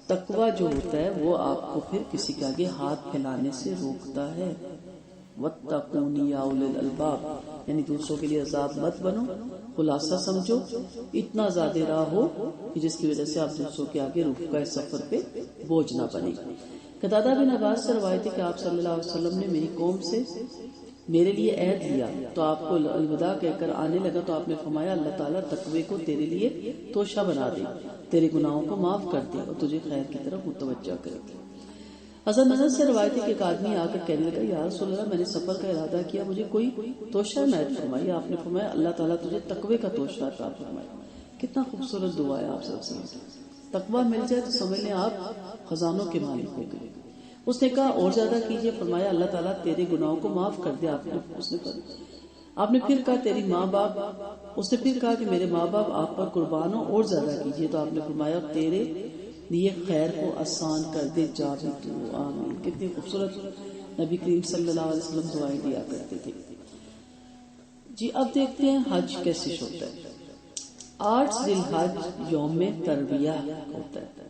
تقوی جو ہوتا ہے وہ آپ کو پھر کسی کے آگے ہاتھ پھیلانے سے روکتا ہے. وَاتَّقُونِ يَا أُولِي الْأَلْبَابِ، یعنی دوسروں کے لیے عذاب مت بنو، خلاصہ سمجھو، اتنا زیادہ راہ ہو کہ جس کی وجہ سے آپ دوسروں کے آگے رک گئے سفر پہ بوجھ نہ بنے. قتادہ بن عباس سے روایت ہے کہ آپ صلی اللہ علیہ وسلم نے میری قوم سے میرے لیے عہد لیا تو آپ کو الوداع کہہ کر آنے لگا تو آپ نے فرمایا اللہ تعالیٰ تقوی کو تیرے لیے توشہ بنا دے، تیرے گناہوں کو معاف کر دے اور تجھے خیر کی طرف متوجہ کرے. حضرت انس سے روایت ہے کہ ایک آدمی آ کر کہنے لگا یا رسول اللہ میں نے سفر کا ارادہ کیا، مجھے کوئی توشہ عنایت فرمائی. آپ نے فرمایا اللہ تعالیٰ تجھے تقوی کا توشہ عطا فرمائے. کتنا خوبصورت دعا ہے آپ صلی اللہ علیہ وسلم. تقوی مل جائے تو سمجھ لیں آپ خزانوں کے مالک ہو گئے. اس نے کہا اور زیادہ کیجئے، فرمایا اللہ تعالیٰ تیرے گناہوں کو معاف کر دے. آپ نے پھر کہا تیری ماں باپ، اس نے پھر کہا کہ میرے ماں باپ آپ پر قربان ہوں، اور زیادہ کیجئے. تو آپ نے فرمایا تیرے لیے خیر کو آسان کر دے، جا بھی تو آمین. کتنی خوبصورت نبی کریم صلی اللہ علیہ وسلم دعائیں دیا کرتے تھے. جی اب دیکھتے ہیں حج کیسے ہوتا ہے. 8 ذی الحج یوم ترویہ ہوتا ہے.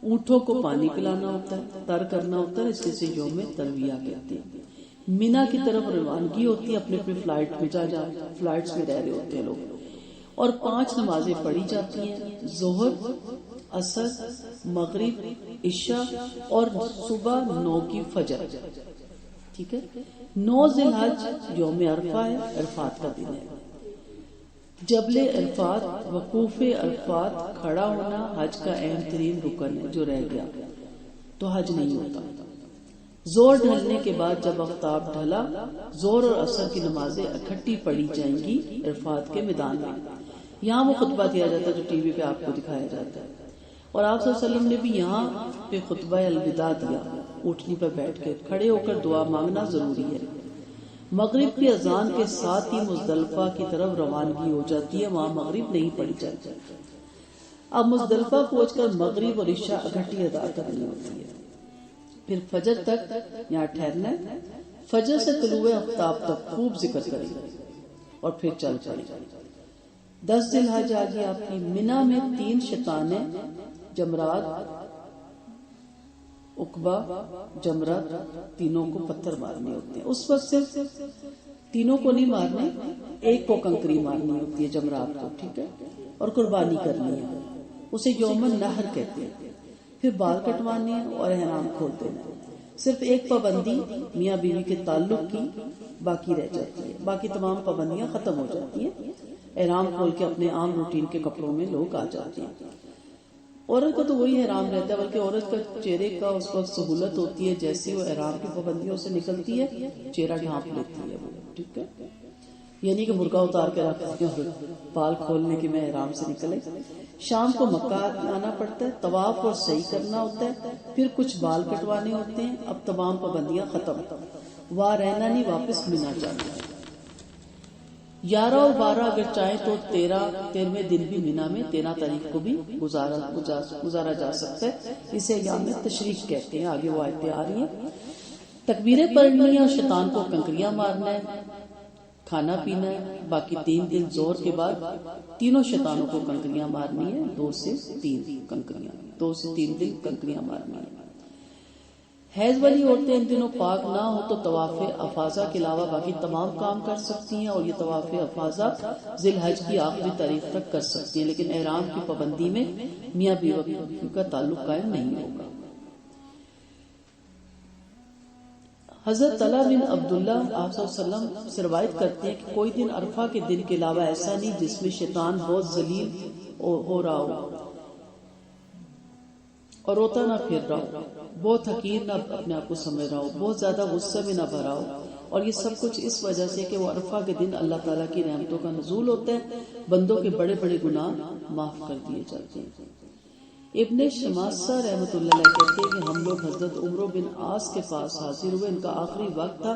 اونٹوں کو پانی پلانا ہوتا ہے، تر کرنا ہوتا ہے، اس لیے سے یوم ترویہ کہتے ہیں. مینا کی طرف روانگی ہوتی ہے، اپنے اپنے فلائٹ میں فلائٹس میں رہ رہے ہوتے ہیں لوگ، اور 5 نمازیں پڑھی جاتی ہیں، ظہر، عصر، مغرب، عشاء اور صبح 9 کی فجر. ٹھیک ہے. 9 ذی الحج یوم عرفہ ہے، عرفات کا دن ہے. جبل عرفات، وقوف عرفات، کھڑا ہونا حج کا اہم ترین رکن ہے جو رہ گیا تو حج نہیں ہوتا. زور ڈھلنے کے بعد جب آفتاب ڈھلا، زور اور عصر کی نمازیں اکٹھی پڑھی جائیں گی عرفات کے میدان میں. یہاں وہ خطبہ دیا جاتا ہے جو ٹی وی پہ آپ کو دکھایا جاتا ہے، اور آپ صلی اللہ علیہ وسلم نے بھی یہاں پہ خطبہ الوداع دیا. اونٹنی پر بیٹھ کے کھڑے ہو کر دعا مانگنا ضروری ہے. مغرب کی اذان کے ساتھ ہی مزدلفہ کی طرف روانگی ہو جاتی ہے، وہاں مغرب نہیں پڑھی جاتی. اب مزدلفہ پہنچ کر مغرب اور عشاء اکٹھی ادا کرنی ہوتی ہے. پھر فجر تک یہاں ٹھہرنا ہے. فجر سے طلوع آفتاب تک خوب ذکر کریں اور پھر چل پڑیں. 10 ذی الحج آ گئی آپ کی. مینا میں 3 شیطانیں، جمرات، عقبہ، جمرات، تینوں کو پتھر مارنے ہوتے ہیں. اس وقت صرف تینوں کو نہیں مارنے، ایک کو کنکری مارنی ہوتی ہے جمرات کو. ٹھیک ہے. اور قربانی کرنی ہے، اسے یوم النحر کہتے ہیں. پھر بال کٹوانے ہیں اور احرام کھول دینا ہے. صرف ایک پابندی میاں بیوی کے تعلق کی باقی رہ جاتی ہے، باقی تمام پابندیاں ختم ہو جاتی ہیں. احرام کھول کے اپنے عام روٹین کے کپڑوں میں لوگ آ جاتے ہیں. عورت کو تو وہی احرام رہتا ہے، بلکہ عورت کا چہرے کا اس وقت سہولت ہوتی ہے جیسے وہ احرام کی پابندیوں سے نکلتی ہے چہرہ ڈھانپ لیتی ہے وہ. ٹھیک ہے. یعنی کہ برقع اتار کے رکھتی ہے اور بال کھولنے کے میں احرام سے نکلے. شام کو مکہ آنا پڑتا ہے، طواف اور سعی کرنا ہوتا ہے، پھر کچھ بال کٹوانے ہوتے ہیں. اب تمام پابندیاں ختم، وہاں رہنا نہیں، واپس مینا جانا ہے. 11 اور 12 اگر چاہیں تو 13ویں دن بھی مینا میں 13 تاریخ کو بھی گزارا جا سکتا ہے. اسے ایام تشریق کہتے ہیں. آگے وہ آیتیں آ رہی ہیں. تکبیریں پڑھنی ہیں اور شیطان کو کنکریاں مارنا ہے، کھانا پینا ہے. باقی 3 دن زور کے بعد تینوں شیطانوں کو کنکریاں مارنی ہے. 2 سے 3 دن کنکریاں مارنی ہے. حیض والی عورتیں ان دنوں پاک نہ ہو تو طواف افاضہ کے علاوہ باقی تمام کام کر سکتی ہیں، اور یہ طواف افاضہ ذی الحج کی آخری تاریخ تک کر سکتی ہیں، لیکن احرام کی پابندی میں میاں بیوی کا تعلق قائم نہیں ہوگا. حضرت طلحہ بن عبداللہ آپ صلی اللہ علیہ وسلم سے روایت کرتے ہیں کہ کوئی دن عرفہ کے دن کے علاوہ ایسا نہیں جس میں شیطان بہت ذلیل ہو رہا ہو اور روتا نہ پھر رہا ہو، بہت حقیر نہ اپنے آپ کو سمجھ رہا ہو، بہت زیادہ غصے میں نہ بھرا ہو. اور یہ سب کچھ اس وجہ سے کہ وہ عرفہ کے دن اللہ تعالیٰ کی رحمتوں کا نزول ہوتا ہے، بندوں کے بڑے بڑے گناہ معاف کر دیے جاتے ہیں. ابن شماسہ رحمۃ اللہ علیہ کہتے ہیں کہ ہم لوگ حضرت عمر بن عاص کے پاس حاضر ہوئے. ان کا آخری وقت تھا.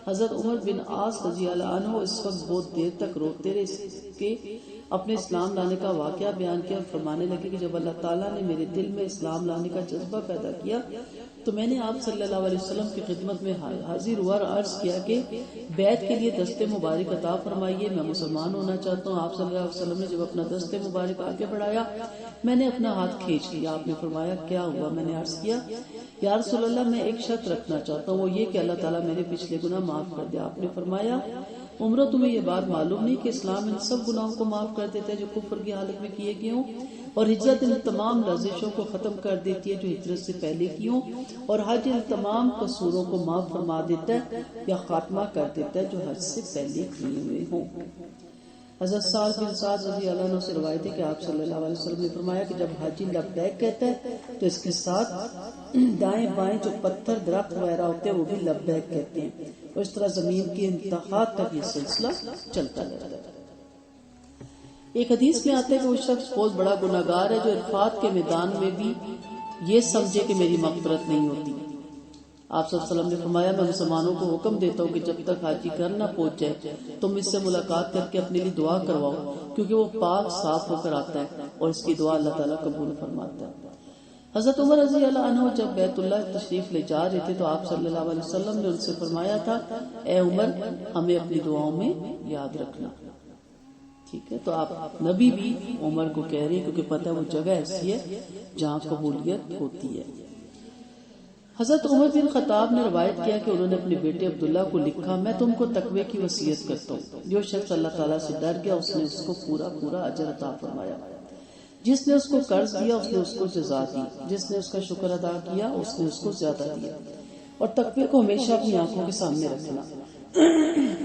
حضرت عمر بن عاص رضی اللہ عنہ اس وقت بہت دیر تک روتے رہے کہ اپنے اسلام لانے کا واقعہ بیان کیا اور فرمانے لگے کہ جب اللہ تعالیٰ نے میرے دل میں اسلام لانے کا جذبہ پیدا کیا تو میں نے آپ صلی اللہ علیہ وسلم کی خدمت میں حاضر ہوا اور عرض کیا کہ بیعت کے لیے دست مبارک عطا فرمائیے، میں مسلمان ہونا چاہتا ہوں۔ آپ صلی اللہ علیہ وسلم نے جب اپنا دست مبارک آگے بڑھایا میں نے اپنا ہاتھ کھینچ لیا۔ آپ نے فرمایا کیا ہوا؟ میں نے عرض کیا یا رسول اللہ میں ایک شرط رکھنا چاہتا ہوں، وہ یہ کہ اللہ تعالیٰ میرے پچھلے گناہ معاف کر دے۔ آپ نے فرمایا عمرہ تمہیں یہ بات معلوم نہیں کہ اسلام ان سب گناہوں کو معاف کر دیتا ہے جو کفر کی حالت میں کیے گئے ہوں، اور ہجرت ان تمام لرزشوں کو ختم کر دیتی ہے جو ہجرت سے پہلے کی ہوں، اور حج ان تمام قصوروں کو معاف فرما دیتا ہے یا خاتمہ کر دیتا ہے جو حج سے پہلے کیے ہوئے ہوں۔ حضرت سعد بن سعد رضی اللہ عنہ سے روایت ہے کہ آپ صلی اللہ علیہ وسلم نے فرمایا کہ جب حاجی لبیک کہتا ہے تو اس کے ساتھ دائیں بائیں جو پتھر درخت وغیرہ ہوتے ہیں وہ بھی لبیک کہتے ہیں، اور اس طرح زمین کی انتہا تک یہ سلسلہ چلتا رہتا ہے۔ ایک حدیث میں آتا ہے کہ وہ شخص بہت بڑا گناہگار ہے جو عرفات کے میدان میں بھی یہ سمجھے کہ میری مغفرت نہیں ہوتی۔ آپ صلی اللہ علیہ وسلم نے فرمایا میں مسلمانوں کو حکم دیتا ہوں کہ جب تک حاجی گھر نہ پہنچ جائے تم اس سے ملاقات کر کے اپنے لیے دعا کرواؤ، کیونکہ وہ پاک صاف ہو کر آتا ہے اور اس کی دعا اللہ تعالیٰ قبول فرماتا ہے۔ حضرت عمر رضی اللہ عنہ جب بیت اللہ تشریف لے جا رہے تھے تو آپ صلی اللہ علیہ وسلم نے ان سے فرمایا تھا اے عمر ہمیں اپنی دعاؤں میں یاد رکھنا۔ ٹھیک ہے، تو آپ نبی بھی عمر کو کہہ رہے ہیں کیونکہ پتہ وہ جگہ ایسی ہے جہاں قبولیت ہوتی ہے۔ حضرت عمر بن خطاب نے روایت کیا کہ انہوں نے اپنے بیٹے عبداللہ کو لکھا میں تم کو تقوی کی وصیت کرتا ہوں، جو شخص اللہ تعالیٰ سے ڈر گیا اس نے اس کو پورا اجر عطا فرمایا، جس نے اس کو قرض دیا اس نے اس کو جزا دی، جس نے اس کا شکر ادا کیا اس نے اس کو زیادہ دیا، اور تقوی کو ہمیشہ اپنی آنکھوں کے سامنے رکھنا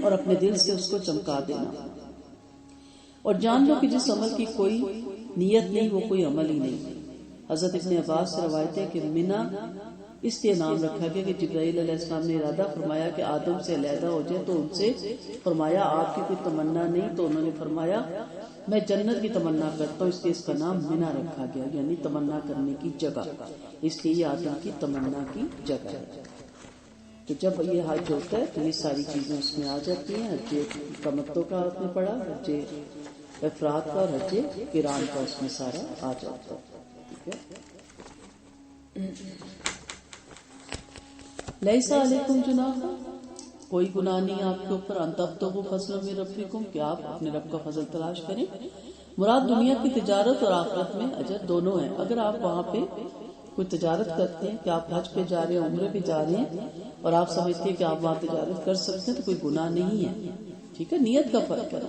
اور اپنے دل سے اس کو چمکا دینا، اور جان لو کہ جس عمل کی کوئی نیت نہیں وہ کوئی عمل ہی نہیں۔ حضرت ابن عباس سے روایت ہے کہ منہ اس لیے نام رکھا گیا کہ جبرائیل علیہ السلام نے ارادہ فرمایا کہ آدم سے علیحدہ ہو جائے تو ان سے فرمایا آپ کی کوئی تمنا نہیں، تو انہوں نے فرمایا میں جنت کی تمنا کرتا ہوں، اس لیے اس کا نام منہ رکھا گیا، یعنی تمنا کرنے کی جگہ، اس لیے یہ آدم کی تمنا کی جگہ ہے۔ تو جب یہ حج ہوتا ہے تو یہ ساری چیزیں اس میں آ جاتی ہیں، حج تمتع کا آپ نے پڑھا، حج افراد کا اور حج قران کا اس میں سارا آ جاتا ہے۔ ٹھیک ہے، لیسا علیکم جناح، کوئی گناہ نہیں آپ کے اوپر، ان تبتغوا فضلا من ربکم، کہ آپ اپنے رب کا فضل تلاش کریں۔ مراد دنیا کی تجارت اور آخرت میں اجر دونوں ہیں۔ اگر آپ وہاں پہ کوئی تجارت کرتے ہیں کہ آپ حج پہ جا رہے ہیں، عمرے پہ جا رہے ہیں، اور آپ سمجھتے ہیں کہ آپ وہاں تجارت کر سکتے ہیں تو کوئی گناہ نہیں ہے۔ ٹھیک ہے، نیت کا فرق ہے،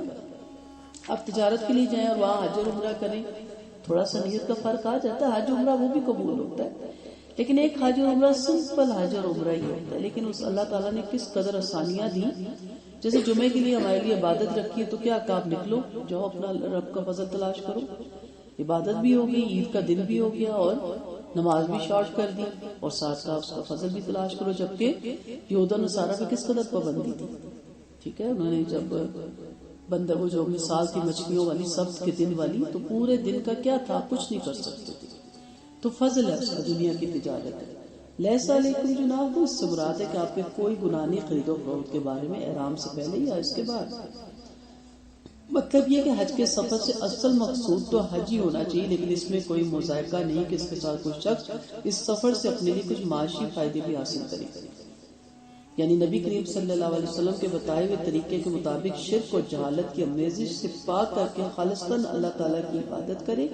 آپ تجارت کے لیے جائیں اور وہاں حج اور عمرہ کریں، تھوڑا سا نیت کا فرق آ جاتا ہے۔ حج عمرہ وہ بھی قبول ہوتا ہے، لیکن ایک حج اور عمرہ سمپل حج اور عمرہ ہی ہوتا ہے، لیکن اس اللہ تعالیٰ نے کس قدر آسانیاں دی۔ جیسے جمعے کے لیے ہمارے لیے عبادت رکھی ہے تو کیا کہ آپ نکلو جاؤ اپنا رب کا فضل تلاش کرو، عبادت بھی ہو گئی، عید کا دن بھی ہو گیا، اور نماز بھی شارٹ کر دی، اور ساتھ ساتھ اس کا فضل بھی تلاش کرو، جبکہ یہود و نصارہ پہ کس قدر پابندی تھی۔ ٹھیک ہے، انہوں نے جب بندر وہ جو مثال تھی مچھلیوں والی سبت کے دن والی، تو پورے دن کا کیا تھا، کچھ نہیں کر سکتے تھے، تو فضل ہے اس کا، دنیا کی تجارت ہے۔ لیسا علیکم جناح، تو اس سے مراد ہے کہ آپ کے کوئی گناہ نہیں خرید و فروخت کے بارے میں، احرام سے پہلے یا اس کے بعد۔ مطلب یہ کہ حج کے سفر سے اصل مقصود تو حج ہی ہونا چاہیے، لیکن اس میں کوئی مذائقہ نہیں کہ اس کے ساتھ کوئی شخص اس سفر سے اپنے لیے کچھ معاشی فائدے بھی حاصل کرے، یعنی نبی کریم صلی اللہ علیہ وسلم کے بتائے ہوئے طریقے کے مطابق شرک اور جہالت کی آمیزش سے پاک کر کے خالصتاً اللہ تعالیٰ کی عبادت کرے۔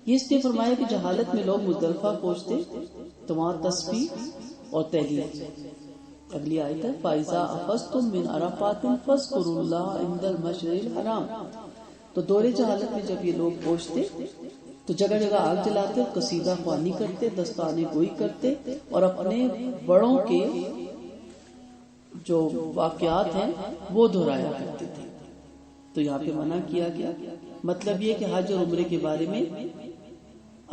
یہ اس لیے فرمایا کہ جہالت میں لوگ مزدلفہ پہنچتے تو وہاں تسبیح اور تحلیل۔ اگلی آیت ہے فَإِذَا أَفَضْتُم مِّنْ عَرَفَاتٍ فَاذْكُرُوا اللَّهَ عِندَ الْمَشْعَرِ الْحَرَامِ، تو دورے جہالت میں جب یہ لوگ پہنچتے تو جگہ جگہ آگ جلاتے، قصیدہ خوانی کرتے، دستانے گوئی کرتے، اور اپنے بڑوں کے جو واقعات ہیں وہ دہرایا کرتے تھے۔ تو یہاں پہ منع کیا گیا، مطلب یہ کہ حج اور عمرے کے بارے میں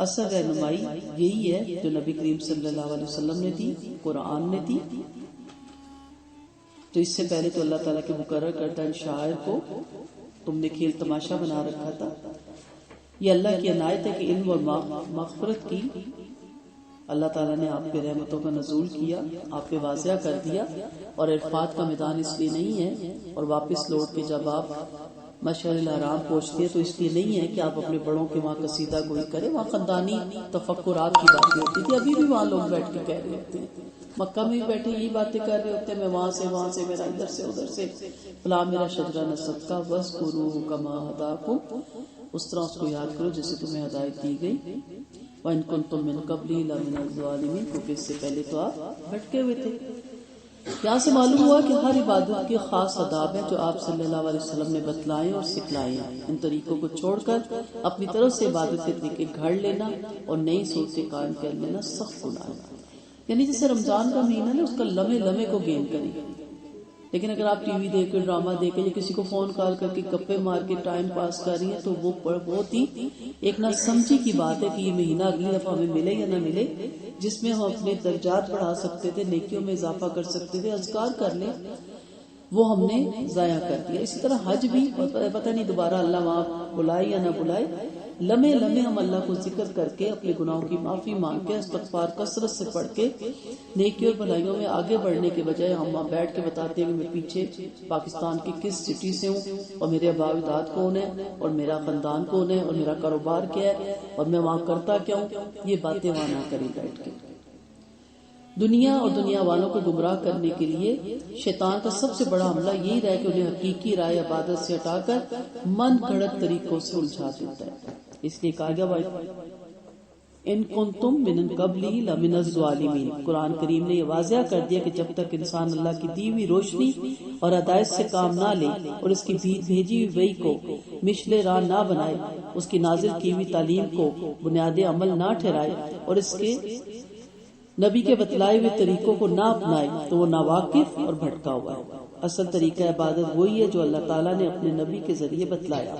اصل رہنمائی یہی ہے جو نبی کریم صلی اللہ علیہ وسلم نے دی، قرآن نے دی۔ تو اس سے پہلے تو اللہ تعالیٰ کے مقرر کردہ ان شاعر کو تم نے کھیل تماشا بنا رکھا تھا۔ یہ اللہ کی عنایت ہے کہ علم اور مغفرت کی اللہ تعالیٰ نے آپ پہ رحمتوں کا نزول کیا، آپ پہ واضح کر دیا، اور عرفات کا میدان اس لیے نہیں ہے، اور واپس لوٹ کے جب آپ مشعر الحرام پہنچتی ہے تو اس لیے نہیں ہے کہ آپ اپنے بڑوں کے وہاں قصیدہ گوئی کریں، وہاں خاندانی تفکرات کی باتیں ہوتی تھی، ابھی بھی وہاں لوگ بیٹھ کے کہہ رہے ہوتے ہیں، مکہ میں بھی بیٹھے یہی باتیں کر رہے ہوتے ہیں، میں وہاں سے میرا ادھر سے ادھر سے فلاں میرا شجرہ نسب کا وَاذْكُرُوهُ كَمَا هَدَاكُمْ، اس طرح اس کو یاد کرو جیسے تمہیں ہدایت دی گئی، وَإِن كُنتُم مِّن قَبْلِهِ لَمِنَ الظَّالِمِينَ، کیونکہ اس سے پہلے تو آپ بھٹکے ہوئے تھے۔ یہاں سے معلوم ہوا کہ ہر عبادت کے خاص آداب ہیں جو آپ صلی اللہ علیہ وسلم نے بتلائے اور سکھلائے ہیں، ان طریقوں کو چھوڑ کر اپنی طرف سے عبادت کے طریقے گھڑ لینا اور نئی صورتیں قائم کر لینا سخت گناہ ہے۔ یعنی جیسے رمضان کا مہینہ نا، اس کا لمحے لمحے کو گین کریں، لیکن اگر آپ ٹی وی دیکھ کے ڈرامہ دیکھ کے یا کسی کو فون کال کر کے گپے مار کے ٹائم پاس کر رہی ہیں تو وہ بہت ہی ایک نہ سمجھی کی بات ہے کہ یہ مہینہ اگلی دفعہ ہمیں ملے یا نہ ملے، جس میں ہم اپنے درجات بڑھا سکتے تھے، نیکیوں میں اضافہ کر سکتے تھے، اذکار کر لیں، وہ ہم نے ضائع کر دیا۔ اسی طرح حج بھی پتہ نہیں دوبارہ اللہ وہاں بلائے یا نہ بلائے، لمحے لمحے ہم اللہ کو ذکر کر کے اپنے گناہوں کی معافی مانگ کے استغفار کثرت سے پڑھ کے نیکی اور بھلائیوں میں آگے بڑھنے کے بجائے ہم وہاں بیٹھ کے بتاتے ہیں کہ میں پیچھے پاکستان کی کس سٹی سے ہوں اور میرے آباء و اجداد کون ہے اور میرا خاندان کون ہے اور میرا کاروبار کیا ہے اور میں وہاں کرتا کیا ہوں، یہ باتیں وہاں نہ کریں بیٹھ کے۔ دنیا اور دنیا والوں کو گمراہ کرنے کے لیے شیطان کا سب سے بڑا حملہ یہی رہا کہ انہیں حقیقی رائے عبادت سے ہٹا کر من گھڑت طریقوں سے الجھا دیتا ہے۔ اس لیے کہا گیا ان کنتم من قبلی لمن الظالمین، قرآن کریم نے یہ واضح کر دیا کہ جب تک انسان اللہ کی دی ہوئی روشنی اور ہدایت سے کام نہ لے اور اس کی بھیجی ہوئی وحی کو مشل راہ نہ بنائے، اس کی نازل کی ہوئی تعلیم کو بنیاد عمل نہ ٹھہرائے اور اس کے نبی کے بتلائے ہوئے طریقوں کو نہ اپنائے تو وہ ناواقف اور بھٹکا ہوا ہے۔ اصل طریقہ عبادت وہی ہے جو اللہ تعالیٰ نے اپنے نبی کے ذریعے بتلایا،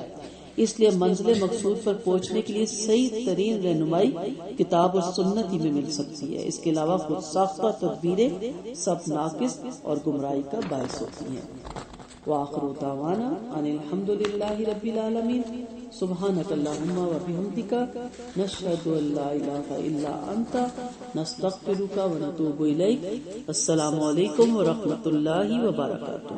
اس لیے منزل مقصود پر پہنچنے کے لیے صحیح ترین رہنمائی کتاب اور سنت ہی میں مل سکتی ہے، اس کے علاوہ خود ساختہ تدبیریں سب ناقص اور گمراہی کا باعث ہوتی ہیں۔ وآخر دعوانا ان الحمد للہ رب العالمین، سبحانک اللہم و بحمدک، نشہد ان لا الہ الا انت، نستغفرک و نتوب الیک۔ السلام علیکم و رحمۃ اللہ وبرکاتہ۔